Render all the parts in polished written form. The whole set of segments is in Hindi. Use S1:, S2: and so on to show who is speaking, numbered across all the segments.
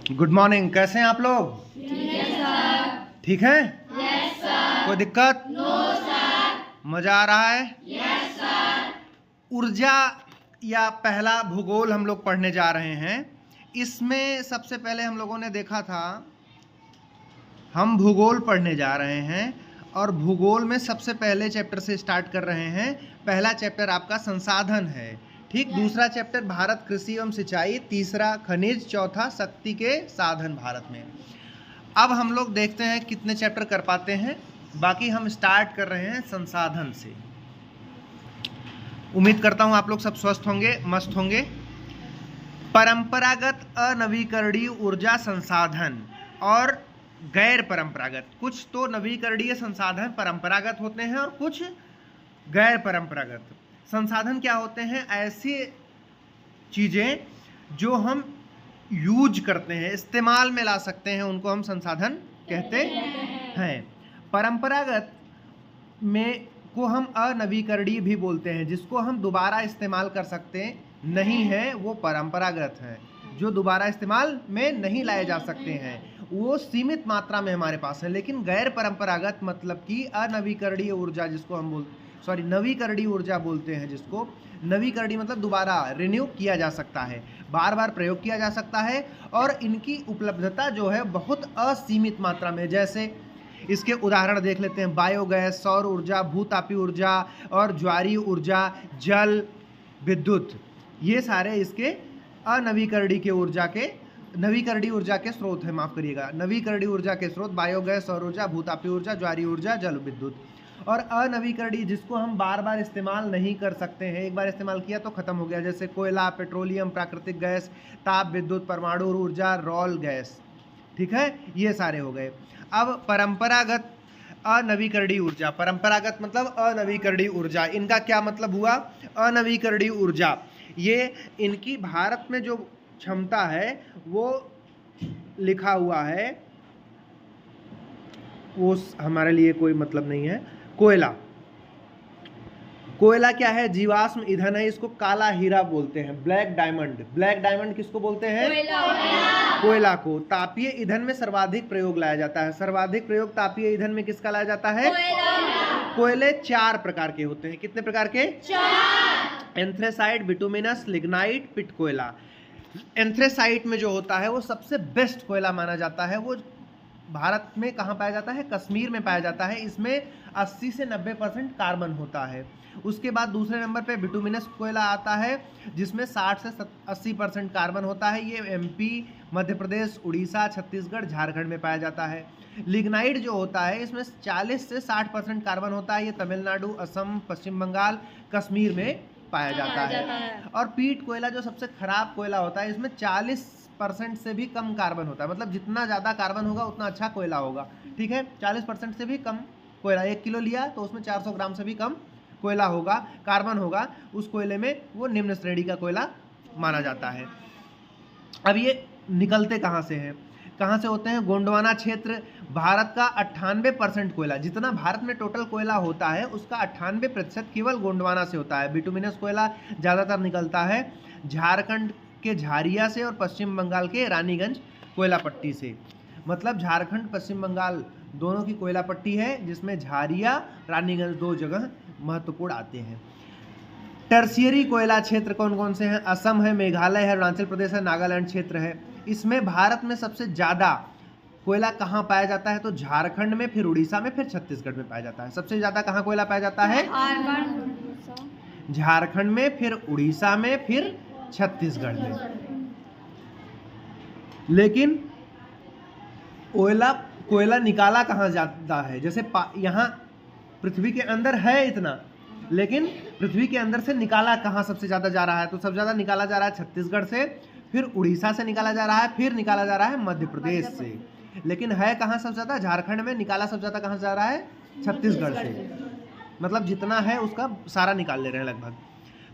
S1: Good morning. कैसे हैं आप लोग? ठीक है? Yes sir. कोई दिक्कत? No sir. मजा आ रहा है? Yes sir. ऊर्जा या पहला भूगोल हम लोग पढ़ने जा रहे हैं। इसमें सबसे पहले हम लोगों ने देखा था, हम भूगोल पढ़ने जा रहे हैं और भूगोल में सबसे पहले चैप्टर से स्टार्ट कर रहे हैं। पहला चैप्टर आपका संसाधन है, ठीक। दूसरा चैप्टर भारत कृषि एवं सिंचाई, तीसरा खनिज, चौथा शक्ति के साधन भारत में। अब हम लोग देखते हैं कितने चैप्टर कर पाते हैं। बाकी हम स्टार्ट कर रहे हैं संसाधन से। उम्मीद करता हूं आप लोग सब स्वस्थ होंगे, मस्त होंगे। परंपरागत अनवीकरणीय ऊर्जा संसाधन और गैर परंपरागत। कुछ तो नवीकरणीय संसाधन परंपरागत होते हैं और कुछ गैर परंपरागत संसाधन क्या होते हैं? ऐसी चीजें जो हम यूज करते हैं, इस्तेमाल में ला सकते हैं, उनको हम संसाधन कहते हैं। परंपरागत में को हम अनवीकरणीय भी बोलते हैं, जिसको हम दोबारा इस्तेमाल कर सकते नहीं है, वो परंपरागत है। जो दोबारा इस्तेमाल में नहीं लाए जा सकते हैं, वो सीमित मात्रा में हमारे पास है। लेकिन गैर परंपरागत मतलब कि अनवीकरणीय ऊर्जा, जिसको हम नवीकरणीय ऊर्जा बोलते हैं, जिसको नवीकरणीय मतलब दोबारा रिन्यू किया जा सकता है, बार बार प्रयोग किया जा सकता है और इनकी उपलब्धता जो है बहुत असीमित मात्रा में। जैसे इसके उदाहरण देख लेते हैं, बायोगैस, सौर ऊर्जा, भूतापीय ऊर्जा और ज्वारीय ऊर्जा, जल, विद्युत, ये सारे इसके नवीकरणीय ऊर्जा के स्रोत है। माफ करिएगा, नवीकरणीय ऊर्जा के स्रोत बायोगैस, सौर ऊर्जा, भूतापीय ऊर्जा, ज्वारीय ऊर्जा, जल विद्युत। और अनवीकरणीय जिसको हम बार बार इस्तेमाल नहीं कर सकते हैं, एक बार इस्तेमाल किया तो खत्म हो गया, जैसे कोयला, पेट्रोलियम, प्राकृतिक गैस, ताप विद्युत, परमाणु ऊर्जा, रॉल गैस, ठीक है, ये सारे हो गए। अब परंपरागत अनवीकरणीय ऊर्जा। परंपरागत मतलब अनवीकरणीय ऊर्जा। इनका क्या मतलब हुआ? अनवीकरणीय ऊर्जा, ये इनकी भारत में जो क्षमता है वो लिखा हुआ है, वो हमारे लिए कोई मतलब नहीं है। कोयला, कोयला क्या है? जीवाश्म ईंधन है। इसको काला हीरा बोलते हैं, ब्लैक डायमंड। ब्लैक डायमंड किसको बोलते हैं? कोयला को। तापीय ईंधन में सर्वाधिक प्रयोग लाया जाता है। सर्वाधिक प्रयोग तापीय ईंधन में किसका लाया जाता है? कोयले 4 प्रकार के होते हैं। कितने प्रकार के? 4। एंथ्रेसाइट, बिटुमिनस, लिग्नाइट, पिट कोयला। एंथ्रेसाइट में जो होता है वो सबसे बेस्ट कोयला माना जाता है। वो भारत में कहाँ पाया जाता है? कश्मीर में पाया जाता है। इसमें 80 से 90% कार्बन होता है। उसके बाद दूसरे नंबर पे बिटुमिनस कोयला आता है, जिसमें 60 से 80% कार्बन होता है। ये एमपी, मध्य प्रदेश, उड़ीसा, छत्तीसगढ़, झारखंड में पाया जाता है। लिग्नाइट जो होता है, इसमें 40 से 60% कार्बन होता है। ये तमिलनाडु, असम, पश्चिम बंगाल, कश्मीर में पाया जाता है। और पीट कोयला जो सबसे खराब कोयला होता है, इसमें 40% से भी कम कार्बन होता है। मतलब जितना ज़्यादा कार्बन होगा उतना अच्छा कोयला होगा, ठीक है। 40% से भी कम कोयला, 1 किलो लिया तो उसमें 400 ग्राम से भी कम कोयला होगा, कार्बन होगा, उस कोयले में वो निम्न श्रेणी का कोयला माना जाता है। अब ये निकलते कहाँ से हैं? कहाँ से होते हैं? गोंडवाना क्षेत्र। भारत का 98% कोयला, जितना भारत में टोटल कोयला होता है उसका 98% केवल गोंडवाना से होता है। बिटुमिनस कोयला ज़्यादातर निकलता है झारखंड के झारिया से और पश्चिम बंगाल के रानीगंज कोयला पट्टी से। मतलब झारखंड, पश्चिम बंगाल दोनों की कोयला पट्टी है, जिसमें झारिया, रानीगंज 2 जगह महत्वपूर्ण आते हैं। टर्शियरी कोयला क्षेत्र कौन कौन से हैं? असम है, मेघालय है, अरुणाचल प्रदेश है, नागालैंड क्षेत्र है। इसमें भारत में सबसे ज़्यादा कोयला कहाँ पाया जाता है? तो झारखंड में, फिर उड़ीसा में, फिर छत्तीसगढ़ में पाया जाता है। सबसे ज़्यादा कहाँ कोयला पाया जाता है? झारखंड में, फिर उड़ीसा में, फिर छत्तीसगढ़ में। लेकिन कोयला निकाला कहाँ जाता है? जैसे यहाँ पृथ्वी के अंदर है इतना, लेकिन पृथ्वी के अंदर से निकाला कहाँ सबसे ज़्यादा जा रहा है? तो सबसे ज़्यादा निकाला जा रहा है छत्तीसगढ़ से, फिर उड़ीसा से निकाला जा रहा है, फिर निकाला जा रहा है मध्य प्रदेश से। लेकिन है कहाँ सबसे ज़्यादा? झारखंड में। निकाला सबसे ज़्यादा कहाँ जा रहा है? छत्तीसगढ़ से। मतलब जितना है उसका सारा निकाल ले रहे हैं लगभग।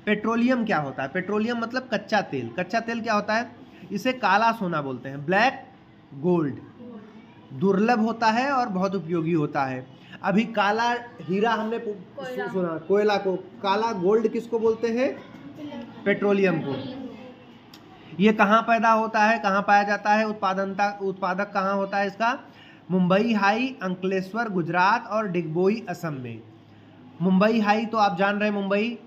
S1: पेट्रोलियम क्या होता है? पेट्रोलियम मतलब कच्चा तेल। कच्चा तेल क्या होता है? इसे काला सोना बोलते हैं, ब्लैक गोल्ड। दुर्लभ होता है और बहुत उपयोगी होता है। अभी काला हीरा हमने सुना, कोयला को। काला गोल्ड किसको बोलते हैं? पेट्रोलियम को। ये कहाँ पैदा होता है, कहाँ पाया जाता है, उत्पादक कहाँ होता है इसका? मुंबई हाई, अंकलेश्वर गुजरात और डिगबोई असम में। मुंबई हाई तो आप जान रहे हैं, मुंबई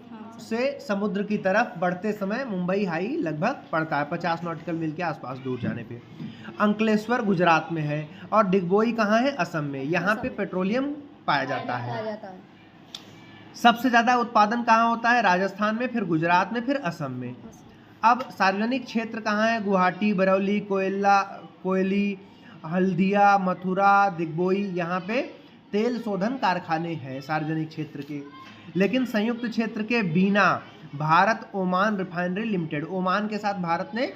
S1: से समुद्र की तरफ बढ़ते समय मुंबई हाई लगभग पड़ता है 50 नॉटिकल मील के आसपास दूर जाने पे। अंकलेश्वर गुजरात में है और डिगबोई कहाँ है? असम में। यहाँ पे पेट्रोलियम पाया जाता है। सबसे ज़्यादा उत्पादन कहाँ होता है? राजस्थान में, फिर गुजरात में, फिर असम में। अब सार्वजनिक क्षेत्र कहाँ है? गुवाहाटी, बरौली, कोयली, हल्दिया, मथुरा, दिग्बोई। यहाँ पे तेल शोधन कारखाने हैं सार्वजनिक क्षेत्र के। लेकिन संयुक्त क्षेत्र के Bina, Bharat Oman refinery limited, Oman के साथ भारत ने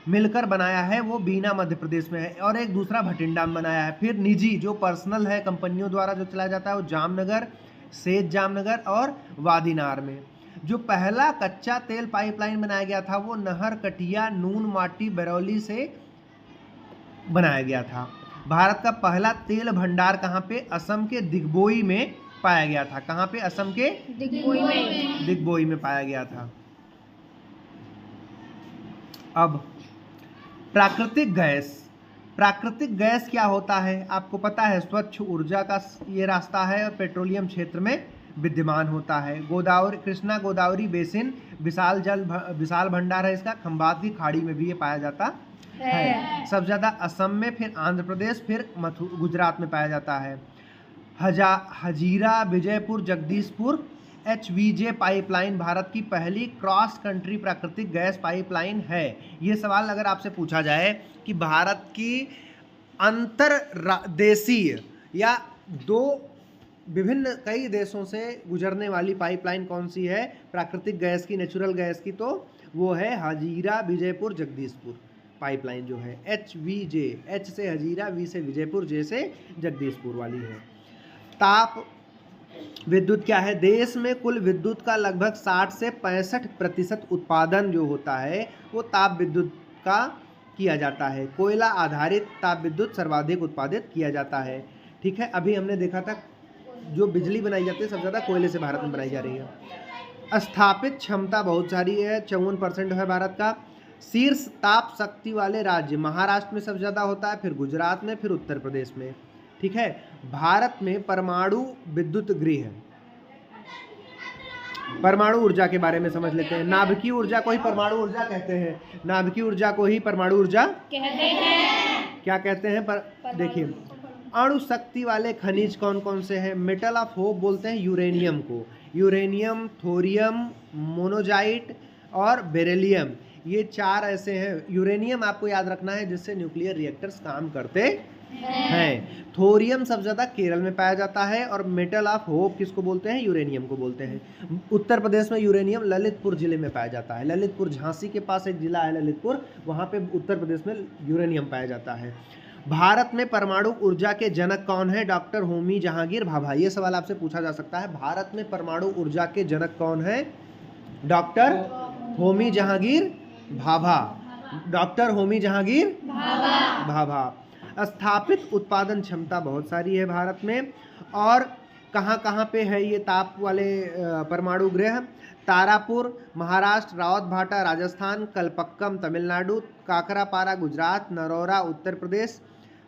S1: मिलकर बनाया है, वो बीना मध्य प्रदेश में है। और एक दूसरा भटिंडा में बनाया है। फिर निजी जो पर्सनल है, कंपनियों द्वारा जो चलाया जाता है, वो जामनगर, सेठ जामनगर और वादीनार में। जो पहला कच्चा तेल पाइपलाइन बनाया गया था वो नहर कटिया, नून माटी, बरौली से बनाया गया था। भारत का पहला तेल भंडार कहाँ पे? असम के दिग्बोई में पाया गया था। कहाँ पे? असम के दिग्बोई में पाया गया था। अब प्राकृतिक गैस क्या होता है? आपको पता है, स्वच्छ ऊर्जा का ये रास्ता है और पेट्रोलियम क्षेत्र में विद्यमान होता है। कृष्णा गोदावरी बेसिन विशाल भंडार है इसका। खंबात की खाड़ी में भी ये पाया जाता है। सबसे ज़्यादा असम में, फिर आंध्र प्रदेश, फिर गुजरात में पाया जाता है। हजीरा विजयपुर जगदीशपुर HVJ पाइपलाइन भारत की पहली क्रॉस कंट्री प्राकृतिक गैस पाइपलाइन है। ये सवाल अगर आपसे पूछा जाए कि भारत की अंतरदेशीय या विभिन्न कई देशों से गुजरने वाली पाइपलाइन कौन सी है प्राकृतिक गैस की, नेचुरल गैस की, तो वो है हजीरा विजयपुर जगदीशपुर पाइपलाइन जो है HVJ। H से हजीरा, V से विजयपुर, J से जगदीशपुर वाली है। ताप विद्युत क्या है? देश में कुल विद्युत का लगभग 60 से 65% उत्पादन जो होता है वो ताप विद्युत का किया जाता है। कोयला आधारित ताप विद्युत सर्वाधिक उत्पादित किया जाता है। ठीक है, अभी हमने देखा था जो बिजली बनाई जाती है सबसे ज़्यादा कोयले से भारत में बनाई जा रही है। स्थापित क्षमता बहुत सारी है, 54% है भारत का। शीर्ष ताप शक्ति वाले राज्य महाराष्ट्र में सबसे ज़्यादा होता है, फिर गुजरात में, फिर उत्तर प्रदेश में। ठीक है, भारत में परमाणु विद्युत गृह है। परमाणु ऊर्जा के बारे में समझ लेते हैं। नाभिकीय ऊर्जा को ही परमाणु ऊर्जा कहते हैं। नाभिकीय ऊर्जा को ही परमाणु ऊर्जा कहते हैं। क्या कहते हैं? देखिए, अणु शक्ति वाले खनिज कौन कौन से हैं? मेटल ऑफ होप बोलते हैं यूरेनियम को। यूरेनियम, थोरियम, मोनोजाइट और बेरिलियम, ये 4 ऐसे हैं। यूरेनियम आपको याद रखना है जिससे न्यूक्लियर रिएक्टर्स काम करते हैं। थोरियम सबसे ज़्यादा केरल में पाया जाता है और मेटल ऑफ होप किसको बोलते हैं? यूरेनियम को बोलते हैं। उत्तर प्रदेश में यूरेनियम ललितपुर जिले में पाया जाता है। ललितपुर, झांसी के पास एक जिला है ललितपुर, वहाँ पे उत्तर प्रदेश में यूरेनियम पाया जाता है। भारत में परमाणु ऊर्जा के जनक कौन है? डॉक्टर होमी जहांगीर भाभा। ये सवाल आपसे पूछा जा सकता है, भारत में परमाणु ऊर्जा के जनक कौन है? डॉक्टर होमी जहांगीर भाभा। डॉक्टर होमी जहांगीर भाभा। स्थापित उत्पादन क्षमता बहुत सारी है भारत में। और कहाँ कहाँ पे है ये ताप वाले परमाणु गृह? तारापुर महाराष्ट्र, रावतभाटा राजस्थान, कलपक्कम तमिलनाडु, काकरापारा गुजरात, नरौरा उत्तर प्रदेश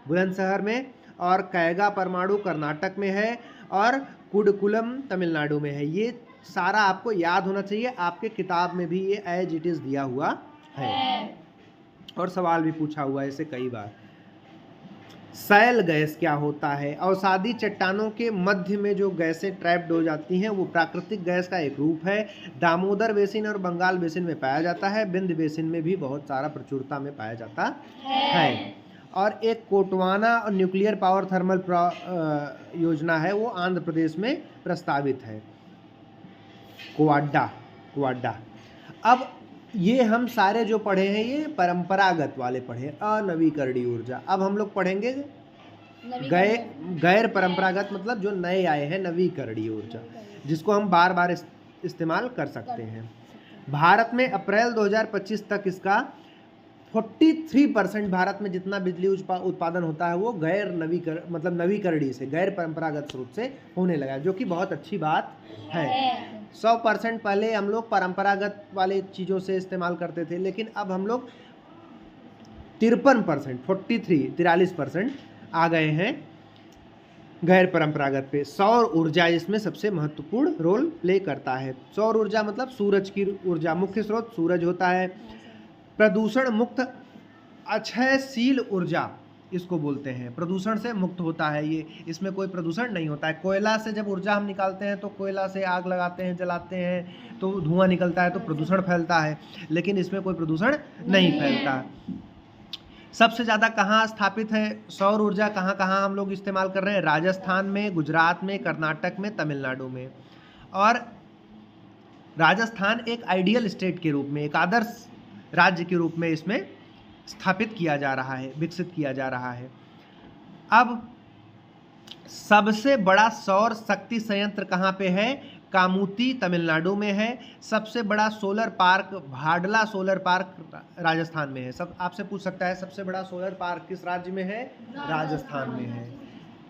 S1: बुलंदशहर में, और कैगा परमाणु कर्नाटक में है, और कुडकुलम तमिलनाडु में है। ये सारा आपको याद होना चाहिए, आपके किताब में भी ये एज इट इज़ दिया हुआ है और सवाल भी पूछा हुआ है इसे कई बार। शैल गैस क्या होता है? अवसादी चट्टानों के मध्य में जो गैसें ट्रैप्ड हो जाती हैं वो प्राकृतिक गैस का एक रूप है। दामोदर बेसिन और बंगाल बेसिन में पाया जाता है। बिंद बेसिन में भी बहुत सारा प्रचुरता में पाया जाता है। और एक कोटवाना और न्यूक्लियर पावर थर्मल योजना है, वो आंध्र प्रदेश में प्रस्तावित है, कुवाडा। अब ये हम सारे जो पढ़े हैं ये परंपरागत वाले पढ़े, अनवीकरणीय ऊर्जा। अब हम लोग पढ़ेंगे गैर परंपरागत, मतलब जो नए आए हैं, नवीकरणीय ऊर्जा, जिसको हम बार बार इस्तेमाल कर सकते हैं। भारत में अप्रैल 2025 तक इसका 43% भारत में जितना बिजली उत्पादन होता है वो नवीकरणीय से, गैर परंपरागत स्रोत से होने लगा, जो कि बहुत अच्छी बात है। 100% पहले हम लोग परंपरागत वाले चीज़ों से इस्तेमाल करते थे, लेकिन अब हम लोग 53% 43% आ गए हैं गैर परंपरागत पे। सौर ऊर्जा इसमें सबसे महत्वपूर्ण रोल प्ले करता है। सौर ऊर्जा मतलब सूरज की ऊर्जा, मुख्य स्रोत सूरज होता है। प्रदूषण मुक्त अक्षयशील ऊर्जा इसको बोलते हैं, प्रदूषण से मुक्त होता है ये, इसमें कोई प्रदूषण नहीं होता है। कोयला से जब ऊर्जा हम निकालते हैं तो कोयला से आग लगाते हैं, जलाते हैं तो धुआं निकलता है तो प्रदूषण फैलता है, लेकिन इसमें कोई प्रदूषण नहीं फैलता। सबसे ज़्यादा कहाँ स्थापित है सौर ऊर्जा, कहाँ कहाँ हम लोग इस्तेमाल कर रहे हैं? राजस्थान में, गुजरात में, कर्नाटक में, तमिलनाडु में। और राजस्थान एक आइडियल स्टेट के रूप में, एक आदर्श राज्य के रूप में इसमें स्थापित किया जा रहा है, विकसित किया जा रहा है। अब सबसे बड़ा सौर शक्ति संयंत्र कहाँ पे है? कामुती तमिलनाडु में है। सबसे बड़ा solar park Bhadla solar park Rajasthan में है। सब आपसे पूछ सकता है सबसे बड़ा सोलर पार्क किस राज्य में है? राजस्थान में है।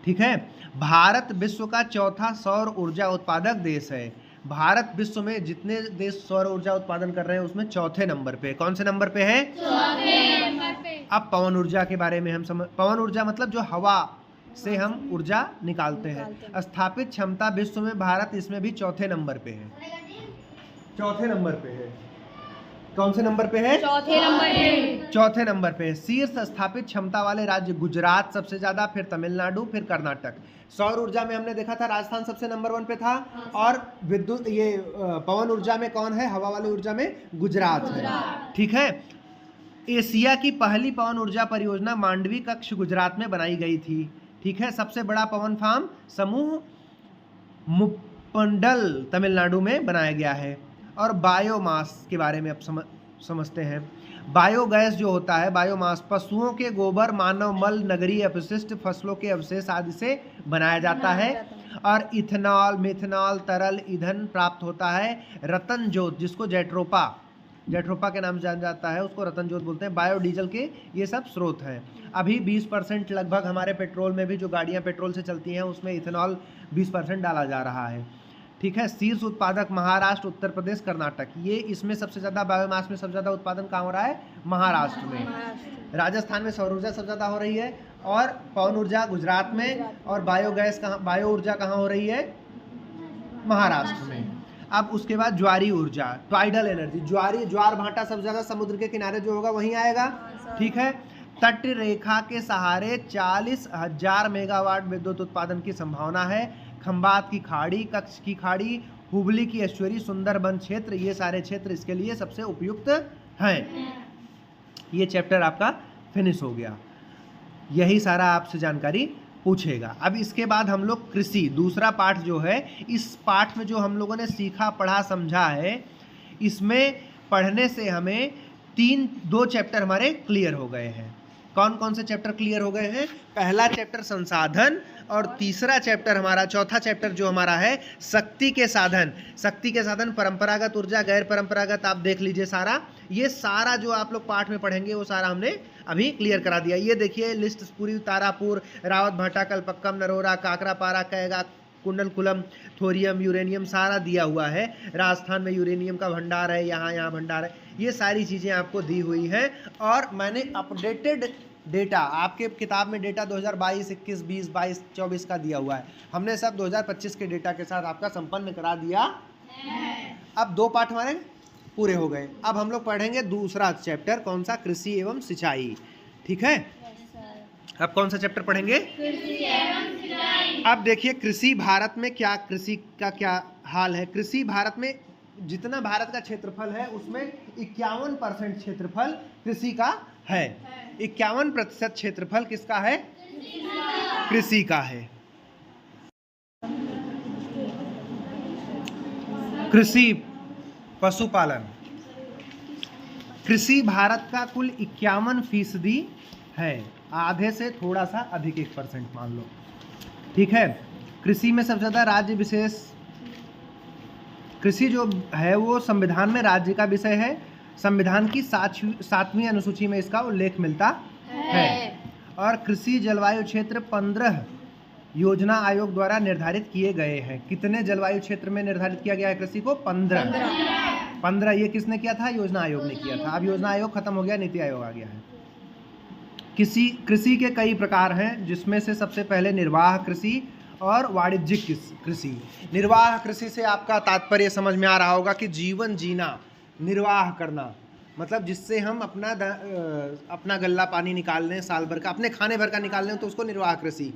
S1: ठीक है। भारत विश्व का चौथा सौर ऊर्जा उत्पादक देश है। भारत विश्व में जितने देश सौर ऊर्जा उत्पादन कर रहे हैं उसमें चौथे नंबर पे। कौन से नंबर पे है? चौथे नंबर पे। अब पवन ऊर्जा के बारे में हम पवन ऊर्जा मतलब जो हवा से हम ऊर्जा निकालते हैं। स्थापित क्षमता विश्व में भारत इसमें भी चौथे नंबर पे है। चौथे नंबर पे है। कौन से नंबर पे है? चौथे नंबर पे। चौथे नंबर पे है। शीर्ष स्थापित क्षमता वाले राज्य गुजरात सबसे ज्यादा, फिर तमिलनाडु, फिर कर्नाटक। सौर ऊर्जा में हमने देखा था राजस्थान सबसे नंबर 1 पे था, और विद्युत ये पवन ऊर्जा में कौन है? हवा वाली ऊर्जा में गुजरात है। ठीक है। एशिया की पहली पवन ऊर्जा परियोजना मांडवी कक्ष गुजरात में बनाई गई थी। ठीक है। सबसे बड़ा पवन फार्म समूह मुप्पंडल तमिलनाडु में बनाया गया है। और बायोमास के बारे में अब समझते हैं। बायोगैस जो होता है, बायोमास पशुओं के गोबर, मानव मल, नगरीय अपशिष्ट, फसलों के अवशेष आदि से बनाया जाता है। और इथेनॉल, मिथेनॉल, तरल ईंधन प्राप्त होता है। रतन जोत जिसको जेट्रोपा के नाम से जाना जाता है, उसको रतन जोत बोलते हैं। बायोडीजल के ये सब स्रोत हैं। अभी 20% लगभग हमारे पेट्रोल में भी, जो गाड़ियां पेट्रोल से चलती हैं उसमें इथेनॉल 20% डाला जा रहा है। ठीक है। शीर्ष उत्पादक महाराष्ट्र, उत्तर प्रदेश, कर्नाटक। ये इसमें सबसे ज़्यादा बायोमास में सबसे ज़्यादा उत्पादन कहाँ हो रहा है? महाराष्ट्र में। राजस्थान में सौर ऊर्जा सबसे ज़्यादा हो रही है, और पवन ऊर्जा गुजरात में, और बायोगैस कहाँ, बायो ऊर्जा कहाँ हो रही है? महाराष्ट्र में। अब उसके बाद ज्वारी ऊर्जा, टाइडल एनर्जी। ज्वार भाटा सबसे ज़्यादा समुद्र के किनारे जो होगा वहीं आएगा। ठीक है। तट रेखा के सहारे 40,000 मेगावाट विद्युत उत्पादन की संभावना है। खंबात की खाड़ी, कच्छ की खाड़ी, हुबली की एस्चुअरी, सुंदरबन क्षेत्र, ये सारे क्षेत्र इसके लिए सबसे उपयुक्त हैं। ये चैप्टर आपका फिनिश हो गया। यही सारा आपसे जानकारी पूछेगा। अब इसके बाद हम लोग कृषि, दूसरा पाठ जो है, इस पाठ में जो हम लोगों ने सीखा, पढ़ा, समझा है, इसमें पढ़ने से हमें 2 चैप्टर हमारे क्लियर हो गए हैं। कौन कौन से चैप्टर क्लियर हो गए हैं? पहला चैप्टर संसाधन, और तीसरा चैप्टर हमारा, चौथा चैप्टर जो हमारा है शक्ति के साधन। शक्ति के साधन, परंपरागत ऊर्जा, गैर परंपरागत, आप देख लीजिए सारा। ये सारा जो आप लोग पाठ में पढ़ेंगे वो सारा हमने अभी क्लियर करा दिया। ये देखिए लिस्ट पूरी, तारापुर, रावत भाटा, कलपक्कम, नरोरा, काकरापारा, कैगा, कुंडलकुलम, थोरियम, यूरेनियम सारा दिया हुआ है। राजस्थान में यूरेनियम का भंडार है, यहाँ भंडार है। ये सारी चीज़ें आपको दी हुई हैं, और मैंने अपडेटेड डेटा, आपके किताब में डेटा 2022, 21, 20, 22, 24 का दिया हुआ है, हमने सब 2025 के डेटा के साथ आपका संपन्न करा दिया। अब 2 पाठ हमारे पूरे हो गए। अब हम लोग पढ़ेंगे दूसरा चैप्टर, कौन सा? कृषि एवं सिंचाई। ठीक है। अब कौन सा चैप्टर पढ़ेंगे? कृषि एवं सिंचाई। अब देखिए कृषि भारत में क्या, कृषि का क्या हाल है। कृषि भारत में जितना भारत का क्षेत्रफल है उसमें 51% क्षेत्रफल कृषि का है। 51% क्षेत्रफल किसका है? कृषि का है। कृषि, पशुपालन। कृषि भारत का कुल 51% है, आधे से थोड़ा सा अधिक 1% मान लो। ठीक है। कृषि में सबसे ज़्यादा राज्य विशेष, कृषि जो है वो संविधान में राज्य का विषय है। संविधान की 7वीं अनुसूची में इसका उल्लेख मिलता है। और कृषि जलवायु क्षेत्र 15 योजना आयोग द्वारा निर्धारित किए गए हैं। कितने जलवायु क्षेत्र में निर्धारित किया गया है कृषि को? 15। ये किसने किया था? योजना आयोग ने किया था। अब योजना आयोग खत्म हो गया, नीति आयोग आ गया है। कृषि के कई प्रकार हैं, जिसमें से सबसे पहले निर्वाह कृषि और वाणिज्यिक कृषि। निर्वाह कृषि से आपका तात्पर्य समझ में आ रहा होगा कि जीवन जीना, निर्वाह करना, मतलब जिससे हम अपना गल्ला पानी निकाल लें, साल भर का अपने खाने भर का निकाल लें, तो उसको निर्वाह कृषि,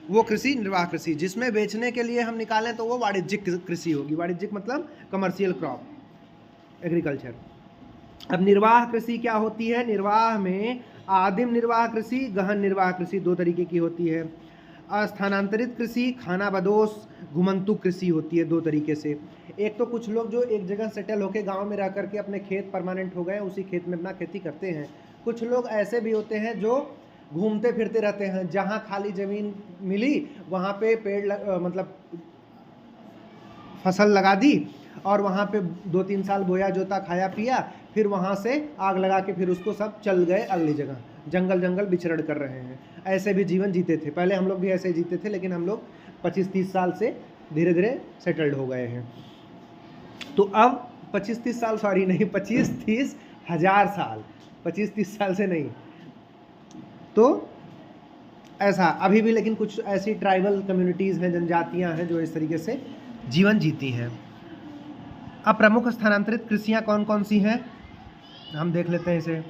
S1: वो कृषि निर्वाह कृषि। जिसमें बेचने के लिए हम निकालें तो वो वाणिज्यिक कृषि होगी। वाणिज्यिक मतलब कमर्शियल क्रॉप, एग्रीकल्चर। अब निर्वाह कृषि क्या होती है? निर्वाह में आदिम निर्वाह कृषि, गहन निर्वाह कृषि दो तरीके की होती है। स्थानांतरित कृषि, खानाबदोश, घुमंतु कृषि होती है दो तरीके से। एक तो कुछ लोग जो एक जगह सेटल होकर गांव में रह करके अपने खेत परमानेंट हो गए, उसी खेत में अपना खेती करते हैं। कुछ लोग ऐसे भी होते हैं जो घूमते फिरते रहते हैं, जहां खाली ज़मीन मिली वहां पे पेड़ मतलब फसल लगा दी और वहां पे 2-3 साल बोया जोता खाया पिया, फिर वहां से आग लगा के फिर उसको सब चल गए अगली जगह, जंगल विचरण कर रहे हैं। ऐसे भी जीवन जीते थे पहले, हम लोग भी ऐसे जीते थे, लेकिन हम लोग 25-30 साल से धीरे धीरे सेटल्ड हो गए हैं। तो अब 25-30 साल, सॉरी नहीं, 25-30 हज़ार साल, 25-30 साल से नहीं। तो ऐसा अभी भी, लेकिन कुछ ऐसी ट्राइबल कम्युनिटीज़ हैं, जनजातियां हैं, जो इस तरीके से जीवन जीती हैं। अब प्रमुख स्थानांतरित कृषियाँ कौन कौन सी हैं हम देख लेते हैं इसे।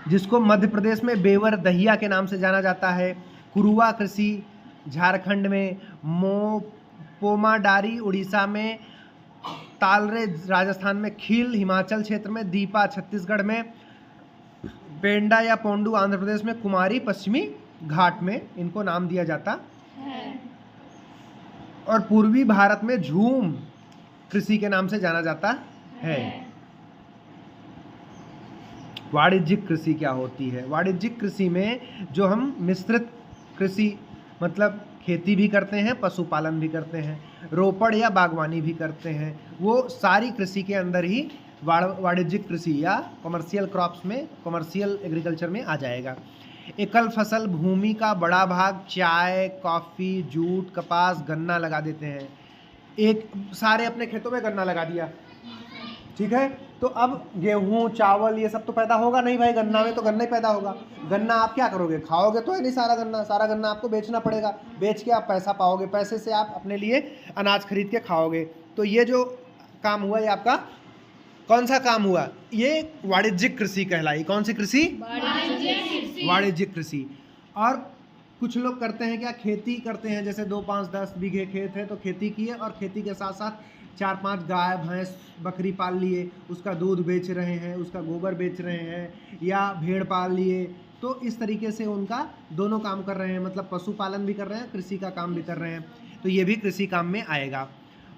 S1: जिसको मध्य प्रदेश में बेवर दहिया के नाम से जाना जाता है, कुरुआ कृषि झारखंड में, पोमाडारी उड़ीसा में, तालरे राजस्थान में, खील हिमाचल क्षेत्र में, दीपा छत्तीसगढ़ में, पेंडा या पोंडू आंध्र प्रदेश में, कुमारी पश्चिमी घाट में इनको नाम दिया जाता है। और पूर्वी भारत में झूम कृषि के नाम से जाना जाता है। वाणिज्यिक कृषि क्या होती है? वाणिज्यिक कृषि में जो हम मिश्रित कृषि मतलब खेती भी करते हैं, पशुपालन भी करते हैं, रोपड़ या बागवानी भी करते हैं, वो सारी कृषि के अंदर ही वाणिज्यिक कृषि या कमर्शियल क्रॉप्स में, कमर्शियल एग्रीकल्चर में आ जाएगा। एकल फसल भूमि का बड़ा भाग चाय, कॉफ़ी, जूट, कपास, गन्ना लगा देते हैं। एक सारे अपने खेतों में गन्ना लगा दिया, ठीक है, तो अब गेहूं, चावल ये सब तो पैदा होगा नहीं भाई, गन्ना में तो गन्ना ही पैदा होगा। गन्ना आप क्या करोगे? खाओगे तो है नहीं, सारा गन्ना आपको बेचना पड़ेगा, बेच के आप पैसा पाओगे, पैसे से आप अपने लिए अनाज खरीद के खाओगे। तो ये जो काम हुआ, ये आपका कौन सा काम हुआ? ये वाणिज्यिक कृषि कहलाई। कौन सी कृषि? वाणिज्यिक कृषि। और कुछ लोग करते हैं क्या? खेती करते हैं, जैसे 2, 5, 10 बीघे खेत है तो खेती किए, और खेती के साथ साथ 4-5 गाय भैंस बकरी पाल लिए, उसका दूध बेच रहे हैं, उसका गोबर बेच रहे हैं, या भेड़ पाल लिए। तो इस तरीके से उनका दोनों काम कर रहे हैं, मतलब पशुपालन भी कर रहे हैं, कृषि का काम भी कर रहे हैं, तो ये भी कृषि काम में आएगा।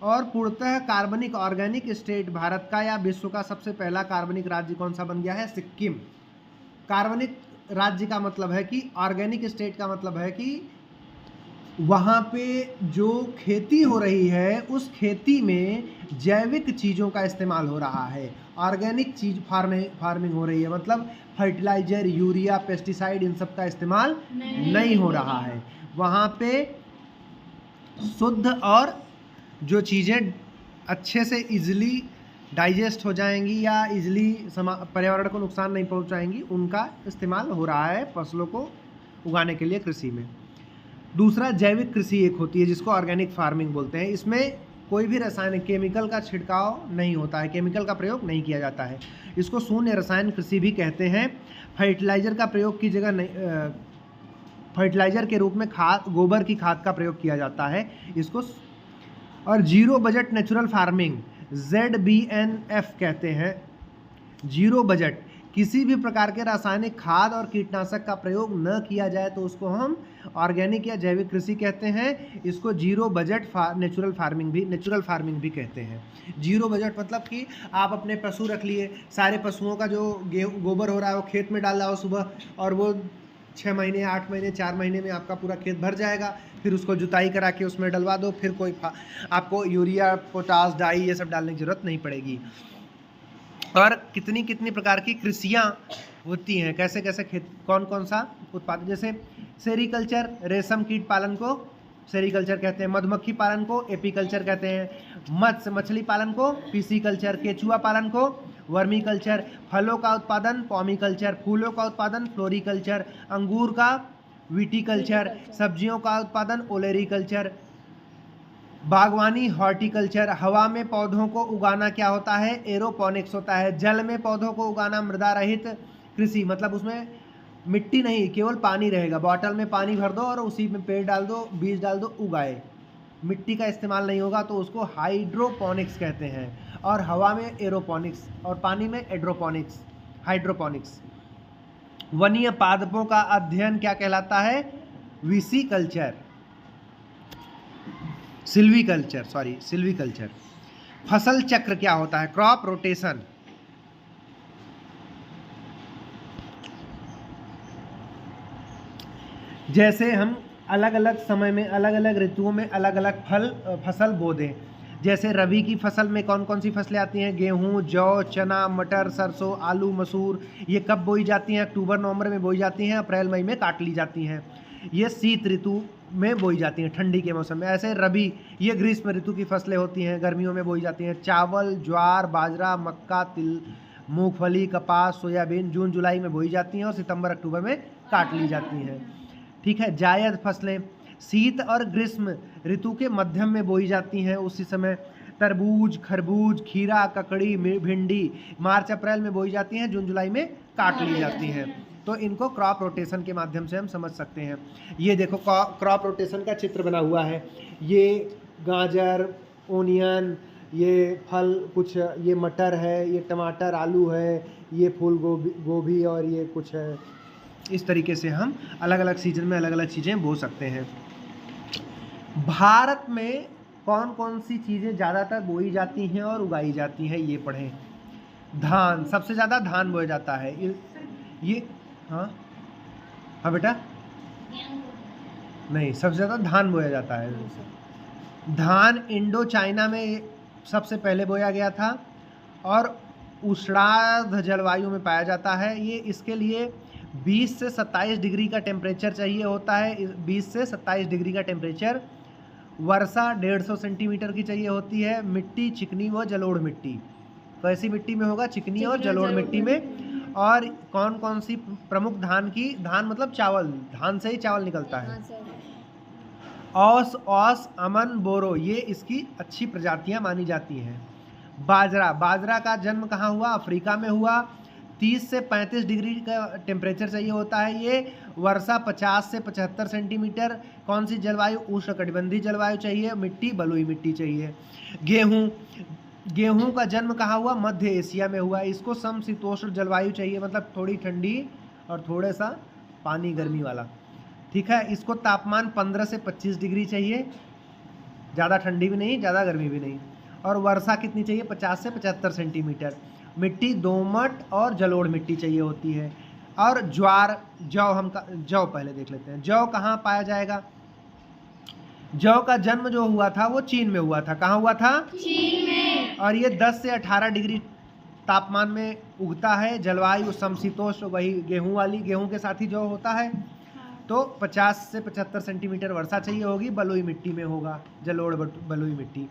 S1: और पूर्णतः कार्बनिक ऑर्गेनिक स्टेट भारत का या विश्व का सबसे पहला कार्बनिक राज्य कौन सा बन गया है? सिक्किम। कार्बनिक राज्य का मतलब है कि, ऑर्गेनिक स्टेट का मतलब है कि वहाँ पे जो खेती हो रही है उस खेती में जैविक चीज़ों का इस्तेमाल हो रहा है, ऑर्गेनिक चीज़ फार्मिंग हो रही है, मतलब फर्टिलाइजर, यूरिया, पेस्टिसाइड इन सब का इस्तेमाल नहीं हो रहा है। वहाँ पे शुद्ध और जो चीज़ें अच्छे से इजीली डाइजेस्ट हो जाएंगी या इजीली पर्यावरण को नुकसान नहीं पहुंचाएंगी, उनका इस्तेमाल हो रहा है फसलों को उगाने के लिए कृषि में। दूसरा जैविक कृषि एक होती है जिसको ऑर्गेनिक फार्मिंग बोलते हैं। इसमें कोई भी रासायनिक केमिकल का छिड़काव नहीं होता है, केमिकल का प्रयोग नहीं किया जाता है। इसको शून्य रसायन कृषि भी कहते हैं। फर्टिलाइज़र का प्रयोग की जगह नहीं, फर्टिलाइज़र के रूप में गोबर की खाद का प्रयोग किया जाता है इसको। और zero budget natural farming ZBNF कहते हैं। जीरो बजट, किसी भी प्रकार के रासायनिक खाद और कीटनाशक का प्रयोग न किया जाए तो उसको हम ऑर्गेनिक या जैविक कृषि कहते हैं। इसको जीरो बजट नेचुरल फार्मिंग भी कहते हैं। जीरो बजट मतलब कि आप अपने पशु रख लिए, सारे पशुओं का जो गोबर हो रहा है वो खेत में डाल रहा हो सुबह, और वो 6 महीने, 8 महीने, 4 महीने में आपका पूरा खेत भर जाएगा। फिर उसको जुताई करा के उसमें डलवा दो, फिर कोई आपको यूरिया, पोटास, डाई ये सब डालने की ज़रूरत नहीं पड़ेगी। और कितनी प्रकार की कृषियाँ होती हैं, कैसे कैसे कौन कौन सा उत्पादन, जैसे सेरीकल्चर, रेशम कीट पालन को सेरीकल्चर कहते हैं। मधुमक्खी पालन को एपीकल्चर कहते हैं। मत्स्य मछली पालन को पिसीकल्चर। केचुआ पालन को वर्मीकल्चर। फलों का उत्पादन पॉमीकल्चर। फूलों का उत्पादन फ्लोरीकल्चर। अंगूर का विटीकल्चर। सब्जियों का उत्पादन ओलेरीकल्चर। बागवानी हॉर्टिकल्चर। हवा में पौधों को उगाना क्या होता है? एरोपोनिक्स होता है। जल में पौधों को उगाना मृदा रहित कृषि, मतलब उसमें मिट्टी नहीं, केवल पानी रहेगा। बॉटल में पानी भर दो और उसी में पेड़ डाल दो, बीज डाल दो, उगाए, मिट्टी का इस्तेमाल नहीं होगा, तो उसको हाइड्रोपोनिक्स कहते हैं। और हवा में एरोपोनिक्स और पानी में एड्रोपोनिक्स, हाइड्रोपोनिक्स। वन्य पादपों का अध्ययन क्या कहलाता है? विसीकल्चर, सिल्वीकल्चर। फसल चक्र क्या होता है? Crop rotation. जैसे हम अलग अलग समय में अलग अलग ऋतुओं में अलग अलग फसल बो दें। जैसे रबी की फसल में कौन कौन सी फसलें आती हैं? गेहूं, जौ, चना, मटर, सरसों, आलू, मसूर। ये कब बोई जाती हैं? अक्टूबर नवंबर में बोई जाती हैं, अप्रैल मई में काट ली जाती हैं। ये शीत ऋतु में बोई जाती हैं, ठंडी के मौसम में। ऐसे रबी ये ग्रीष्म ऋतु की फसलें होती हैं, गर्मियों में बोई जाती हैं। चावल, ज्वार, बाजरा, मक्का, तिल, मूंगफली, कपास, सोयाबीन जून जुलाई में बोई जाती हैं और सितंबर अक्टूबर में काट ली जाती हैं। ठीक है। जायद फसलें शीत और ग्रीष्म ऋतु के मध्यम में बोई जाती हैं, उसी समय। तरबूज, खरबूज, खीरा, ककड़ी, भिंडी मार्च अप्रैल में बोई जाती हैं, जून जुलाई में काट ली जाती हैं। तो इनको क्रॉप रोटेशन के माध्यम से हम समझ सकते हैं। ये देखो क्रॉप रोटेशन का चित्र बना हुआ है। ये गाजर, ओनियन, ये फल कुछ, ये मटर है, ये टमाटर, आलू है, ये फूल गोभी और ये कुछ है। इस तरीके से हम अलग अलग सीजन में अलग अलग चीज़ें बो सकते हैं। भारत में कौन कौन सी चीज़ें ज़्यादातर बोई जाती हैं और उगाई जाती हैं, ये पढ़ें। धान, सबसे ज़्यादा धान बोया जाता है। ये हाँ बेटा, नहीं, सबसे ज़्यादा धान बोया जाता है। धान इंडो चाइना में सबसे पहले बोया गया था और उष्णार्ध जलवायु में पाया जाता है। ये इसके लिए 20 से 27 डिग्री का टेम्परेचर चाहिए होता है। 20 से 27 डिग्री का टेम्परेचर। वर्षा 150 सेंटीमीटर की चाहिए होती है। मिट्टी चिकनी व जलोढ़ मिट्टी। कैसी मिट्टी में होगा? चिकनी और जलोढ़ मिट्टी में। और कौन कौन सी प्रमुख धान मतलब चावल, धान से ही चावल निकलता है। औस, अमन, बोरो, ये इसकी अच्छी प्रजातियां मानी जाती हैं। बाजरा का जन्म कहाँ हुआ? अफ्रीका में हुआ। 30 से 35 डिग्री का टेम्परेचर चाहिए होता है। ये वर्षा 50 से 75 सेंटीमीटर। कौन सी जलवायु? उष्णकटिबंधीय जलवायु चाहिए। मिट्टी बलुई मिट्टी चाहिए। गेहूं का जन्म कहाँ हुआ? मध्य एशिया में हुआ। इसको समशीतोष्ण जलवायु चाहिए, मतलब थोड़ी ठंडी और थोड़ा सा पानी गर्मी वाला। ठीक है। इसको तापमान 15 से 25 डिग्री चाहिए, ज़्यादा ठंडी भी नहीं, ज़्यादा गर्मी भी नहीं। और वर्षा कितनी चाहिए? 50 से 75 सेंटीमीटर। मिट्टी दोमट और जलोढ़ मिट्टी चाहिए होती है। और जौ पहले देख लेते हैं। जौ कहाँ पाया जाएगा? जौ का जन्म जो हुआ था वो चीन में हुआ था। कहाँ हुआ था? चीन में। और ये 10 से 18 डिग्री तापमान में उगता है। जलवायु समशीतोष्ण, वही गेहूं वाली, गेहूं के साथ ही जौ होता है। तो 50 से 75 सेंटीमीटर वर्षा चाहिए होगी। बलुई मिट्टी में होगा, जलोढ़ बलुई मिट्टी।